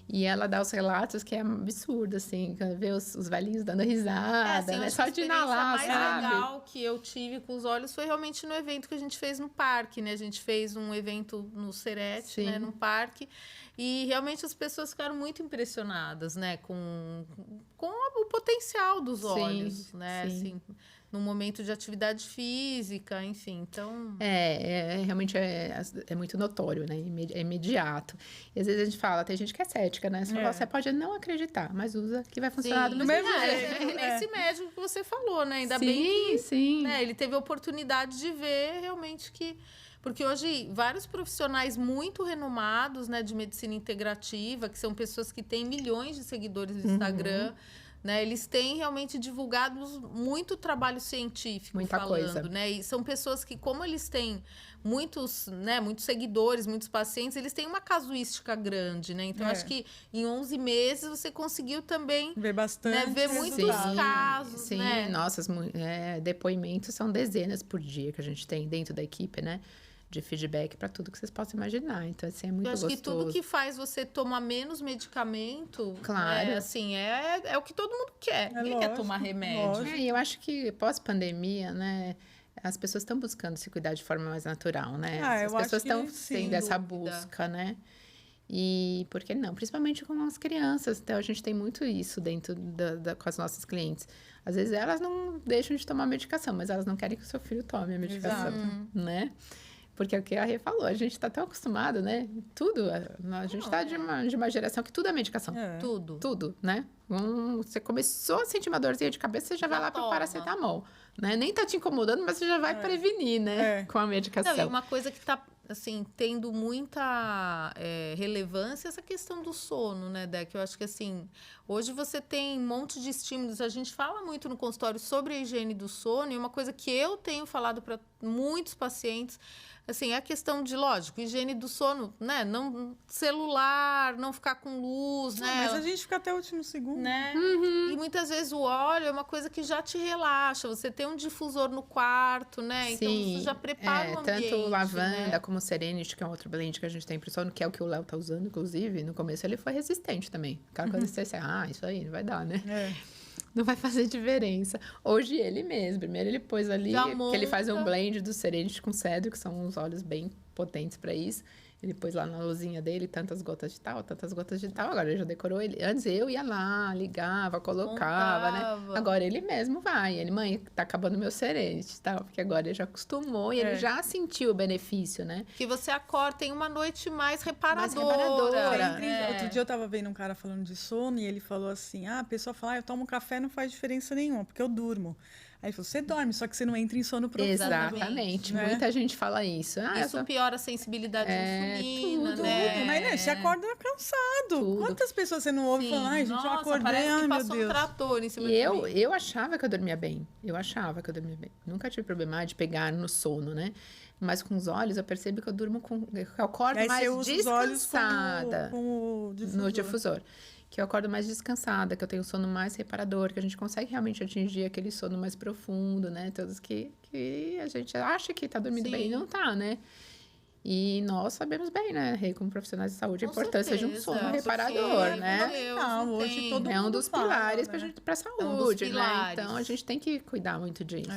E ela dá os relatos que é absurdo, assim, ver os velhinhos dando risada, assim, eu né? acho Só que a de experiência inalar, mais sabe? legal que eu tive com os olhos foi realmente no evento que a gente fez no parque, né? A gente fez um evento no Serete, Sim. né? No parque. E realmente as pessoas ficaram muito impressionadas, né? Com o potencial dos Sim, olhos, né? sim. Assim, no momento de atividade física, enfim. Então, Realmente é muito notório, né? É imediato. E às vezes a gente fala, tem gente que é cética, né? Você fala, você pode não acreditar, mas usa que vai funcionar do sim. mesmo mesmo jeito. jeito. É que nem esse médico que você falou, né? Ainda Sim, bem que sim. né, ele teve a oportunidade de ver realmente que... Porque hoje, vários profissionais muito renomados, né, de medicina integrativa, que são pessoas que têm milhões de seguidores no Instagram, né, eles têm realmente divulgado muito trabalho científico Muita falando, coisa. né? E são pessoas que, como eles têm muitos seguidores, muitos pacientes, eles têm uma casuística grande, né? Então, acho que em 11 meses você conseguiu também Ver bastante. ver muitos resultado. casos, Sim, né? nossa, depoimentos são dezenas por dia que a gente tem dentro da equipe, né? De feedback para tudo que vocês possam imaginar. Então, assim, é muito Eu acho gostoso. que tudo que faz você tomar menos medicamento, Claro. é o que todo mundo quer. Ninguém quer lógico, tomar remédio. lógico. E eu acho que pós-pandemia, né? As pessoas estão buscando se cuidar de forma mais natural, né? Eu As acho pessoas que estão sim. tendo essa dúvida. busca, né? E por que não? Principalmente com as crianças. Então, a gente tem muito isso dentro com as nossas clientes. Às vezes, elas não deixam de tomar medicação, mas elas não querem que o seu filho tome a medicação, né? Porque é o que a Rê falou, a gente está tão acostumado, né? Tudo, a gente está de uma geração que tudo é medicação. Tudo. Tudo, né? Você começou a sentir uma dorzinha de cabeça, você já vai lá para o toma. paracetamol, né? Nem tá te incomodando, mas você já vai prevenir, né? Com a medicação. Não, e uma coisa que tá assim, tendo muita relevância essa questão do sono, né, Dé? Que eu acho que, assim, hoje você tem um monte de estímulos. A gente fala muito no consultório sobre a higiene do sono e uma coisa que eu tenho falado para muitos pacientes, assim, é a questão de, lógico, higiene do sono, né? Não celular, não ficar com luz, né? Mas a gente fica até o último segundo. Né? E muitas vezes o óleo é uma coisa que já te relaxa. Você tem um difusor no quarto, né? Então Sim, você já prepara o ambiente, tanto lavanda né? como Serenity, que é um outro blend que a gente tem pro sono, que é o que o Léo tá usando, inclusive. No começo ele foi resistente também. Aquela coisa de você, isso aí, não vai dar, né? Não vai fazer diferença. Hoje ele mesmo, primeiro ele pôs ali, que ele faz um blend do Serenity com cedro, que são uns óleos bem potentes para isso. Ele pôs lá na luzinha dele tantas gotas de tal, tantas gotas de tal. Agora ele já decorou. Antes eu ia lá, ligava, colocava, né? Agora ele mesmo vai. Ele, mãe, tá acabando meu Serenity, tal. Porque agora ele já acostumou e ele já sentiu o benefício, né? Que você acorda, tem uma noite mais reparadora. Outro dia eu tava vendo um cara falando de sono e ele falou assim, a pessoa fala, eu tomo café, não faz diferença nenhuma, porque eu durmo. Aí ele falou, você dorme, só que você não entra em sono profundo. Exatamente. Né? Muita gente fala isso. Isso piora a sensibilidade à insulina, tudo, né? Mas, né, você acorda cansado. Quantas pessoas você não ouve falar, gente, eu acordei, parece que meu passou Deus. um trator em cima E de mim. eu achava que eu dormia bem. Nunca tive problema de pegar no sono, né? Mas com os olhos, eu percebo que eu acordo mais descansada. Com o difusor. No difusor. Que eu acordo mais descansada, que eu tenho sono mais reparador, que a gente consegue realmente atingir aquele sono mais profundo, né? Todos que a gente acha que tá dormindo bem e não tá, né? E nós sabemos bem, né, Rei, como profissionais de saúde, a importância de um sono reparador, né? Hoje todo é um mundo dos fala, pilares né? pra saúde, né? Então, a gente tem que cuidar muito disso.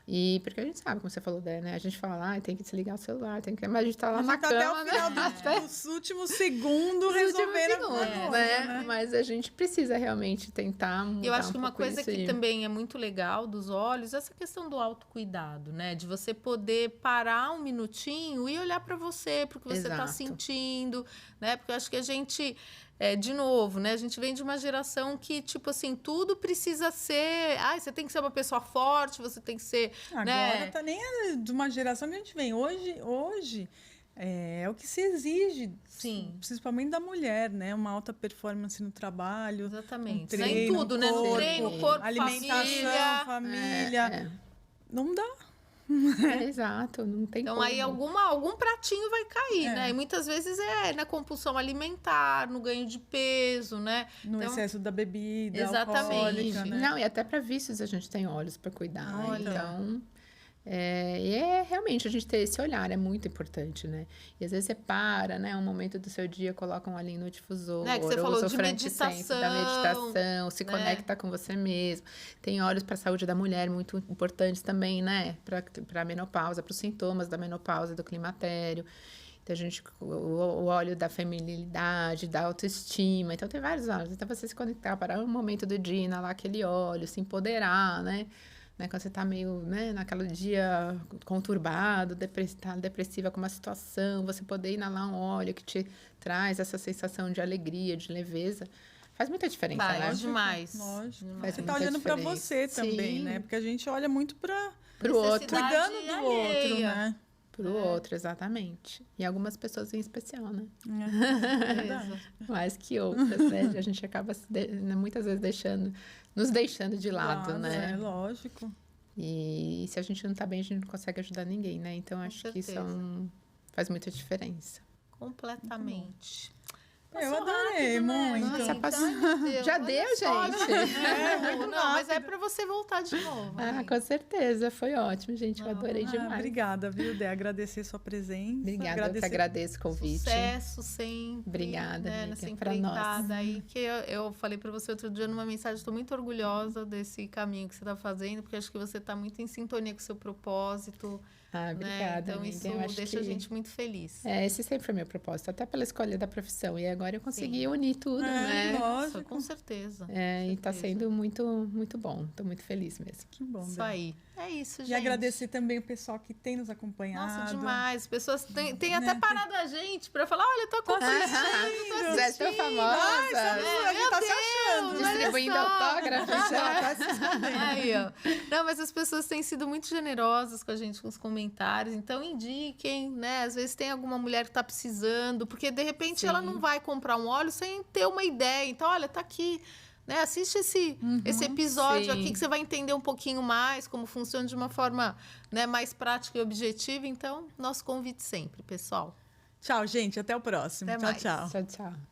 E porque a gente sabe, como você falou, né? A gente fala, tem que desligar o celular, mas a gente tá lá na cama, até o final dos últimos segundos resolvendo né? Mas a gente precisa realmente tentar mudar. Eu acho que uma coisa que também é muito legal dos olhos é essa questão do autocuidado, né? De você poder parar um minutinho e olhar para você, porque você tá sentindo, né? Porque eu acho que a gente de novo, né? A gente vem de uma geração que, tipo assim, tudo precisa ser... você tem que ser uma pessoa forte, você tem que ser... Agora tá nem de uma geração que a gente vem. Hoje é o que se exige, principalmente da mulher, né? Uma alta performance no trabalho. Exatamente. Treino, em tudo, né? No treino, corpo, alimentação, família. Não dá. Exato, não tem então como. Aí algum pratinho vai cair, né? E muitas vezes na compulsão alimentar, no ganho de peso, né? No excesso da bebida, exatamente. alcoólica, né? Não, e até para vícios a gente tem olhos para cuidar. Então, realmente a gente ter esse olhar é muito importante, né? E às vezes você para, né? Um momento do seu dia, coloca um olhinho no difusor, que você falou de meditação, da meditação, se conecta com você mesmo. Tem óleos para a saúde da mulher muito importantes também, né? Para a menopausa, para os sintomas da menopausa, do climatério. Então, o óleo da feminilidade, da autoestima. Então, tem vários óleos. Então, você se conectar para um momento do dia, inalar aquele óleo, se empoderar, né? Quando você tá meio, né, naquele dia conturbado, depressiva com uma situação, você poder inalar um óleo que te traz essa sensação de alegria, de leveza, faz muita diferença, né? Demais. Lógico. Você tá olhando para você também, né? Porque a gente olha muito para o outro. Cuidando do outro, né? Pro outro, exatamente. E algumas pessoas em especial, né? Mais que outras, né? A gente acaba muitas vezes nos deixando de lado, né? É lógico. E se a gente não tá bem, a gente não consegue ajudar ninguém, né? Então, acho que isso faz muita diferença. Completamente. Eu adorei muito. Nossa, passou. Já deu, gente. Mas é para você voltar de novo. Com certeza. Foi ótimo, gente. Eu adorei demais. Obrigada, viu, Dé? Agradecer sua presença. Obrigada, eu que agradeço o convite. Sucesso sempre. Obrigada, nessa empreitada aí. Que eu falei para você outro dia numa mensagem, estou muito orgulhosa desse caminho que você está fazendo, porque acho que você está muito em sintonia com o seu propósito. Obrigada, Então, amiga. isso deixa a gente muito feliz. Esse sempre foi meu propósito, até pela escolha da profissão. E agora eu consegui unir tudo, né? Lógico. Com certeza. E está sendo muito, muito bom. Estou muito feliz mesmo. Que bom, Isso aí. É isso, gente. E agradecer também o pessoal que tem nos acompanhado. Nossa, demais. As pessoas têm até parado a gente para falar, olha, tô assistindo. Já estou famosa. A gente tá se achando. Distribuindo autógrafos. Já tá se escondendo. Aí, ó. Não, mas as pessoas têm sido muito generosas com a gente, com os comentários. Então, indiquem, né? Às vezes tem alguma mulher que tá precisando, porque de repente ela não vai comprar um óleo sem ter uma ideia. Então, olha, tá aqui. Né? Assiste esse episódio aqui que você vai entender um pouquinho mais como funciona de uma forma, né, mais prática e objetiva. Então, nosso convite sempre, pessoal. Tchau, gente. Até o próximo. Até Tchau, mais. tchau. Tchau, tchau.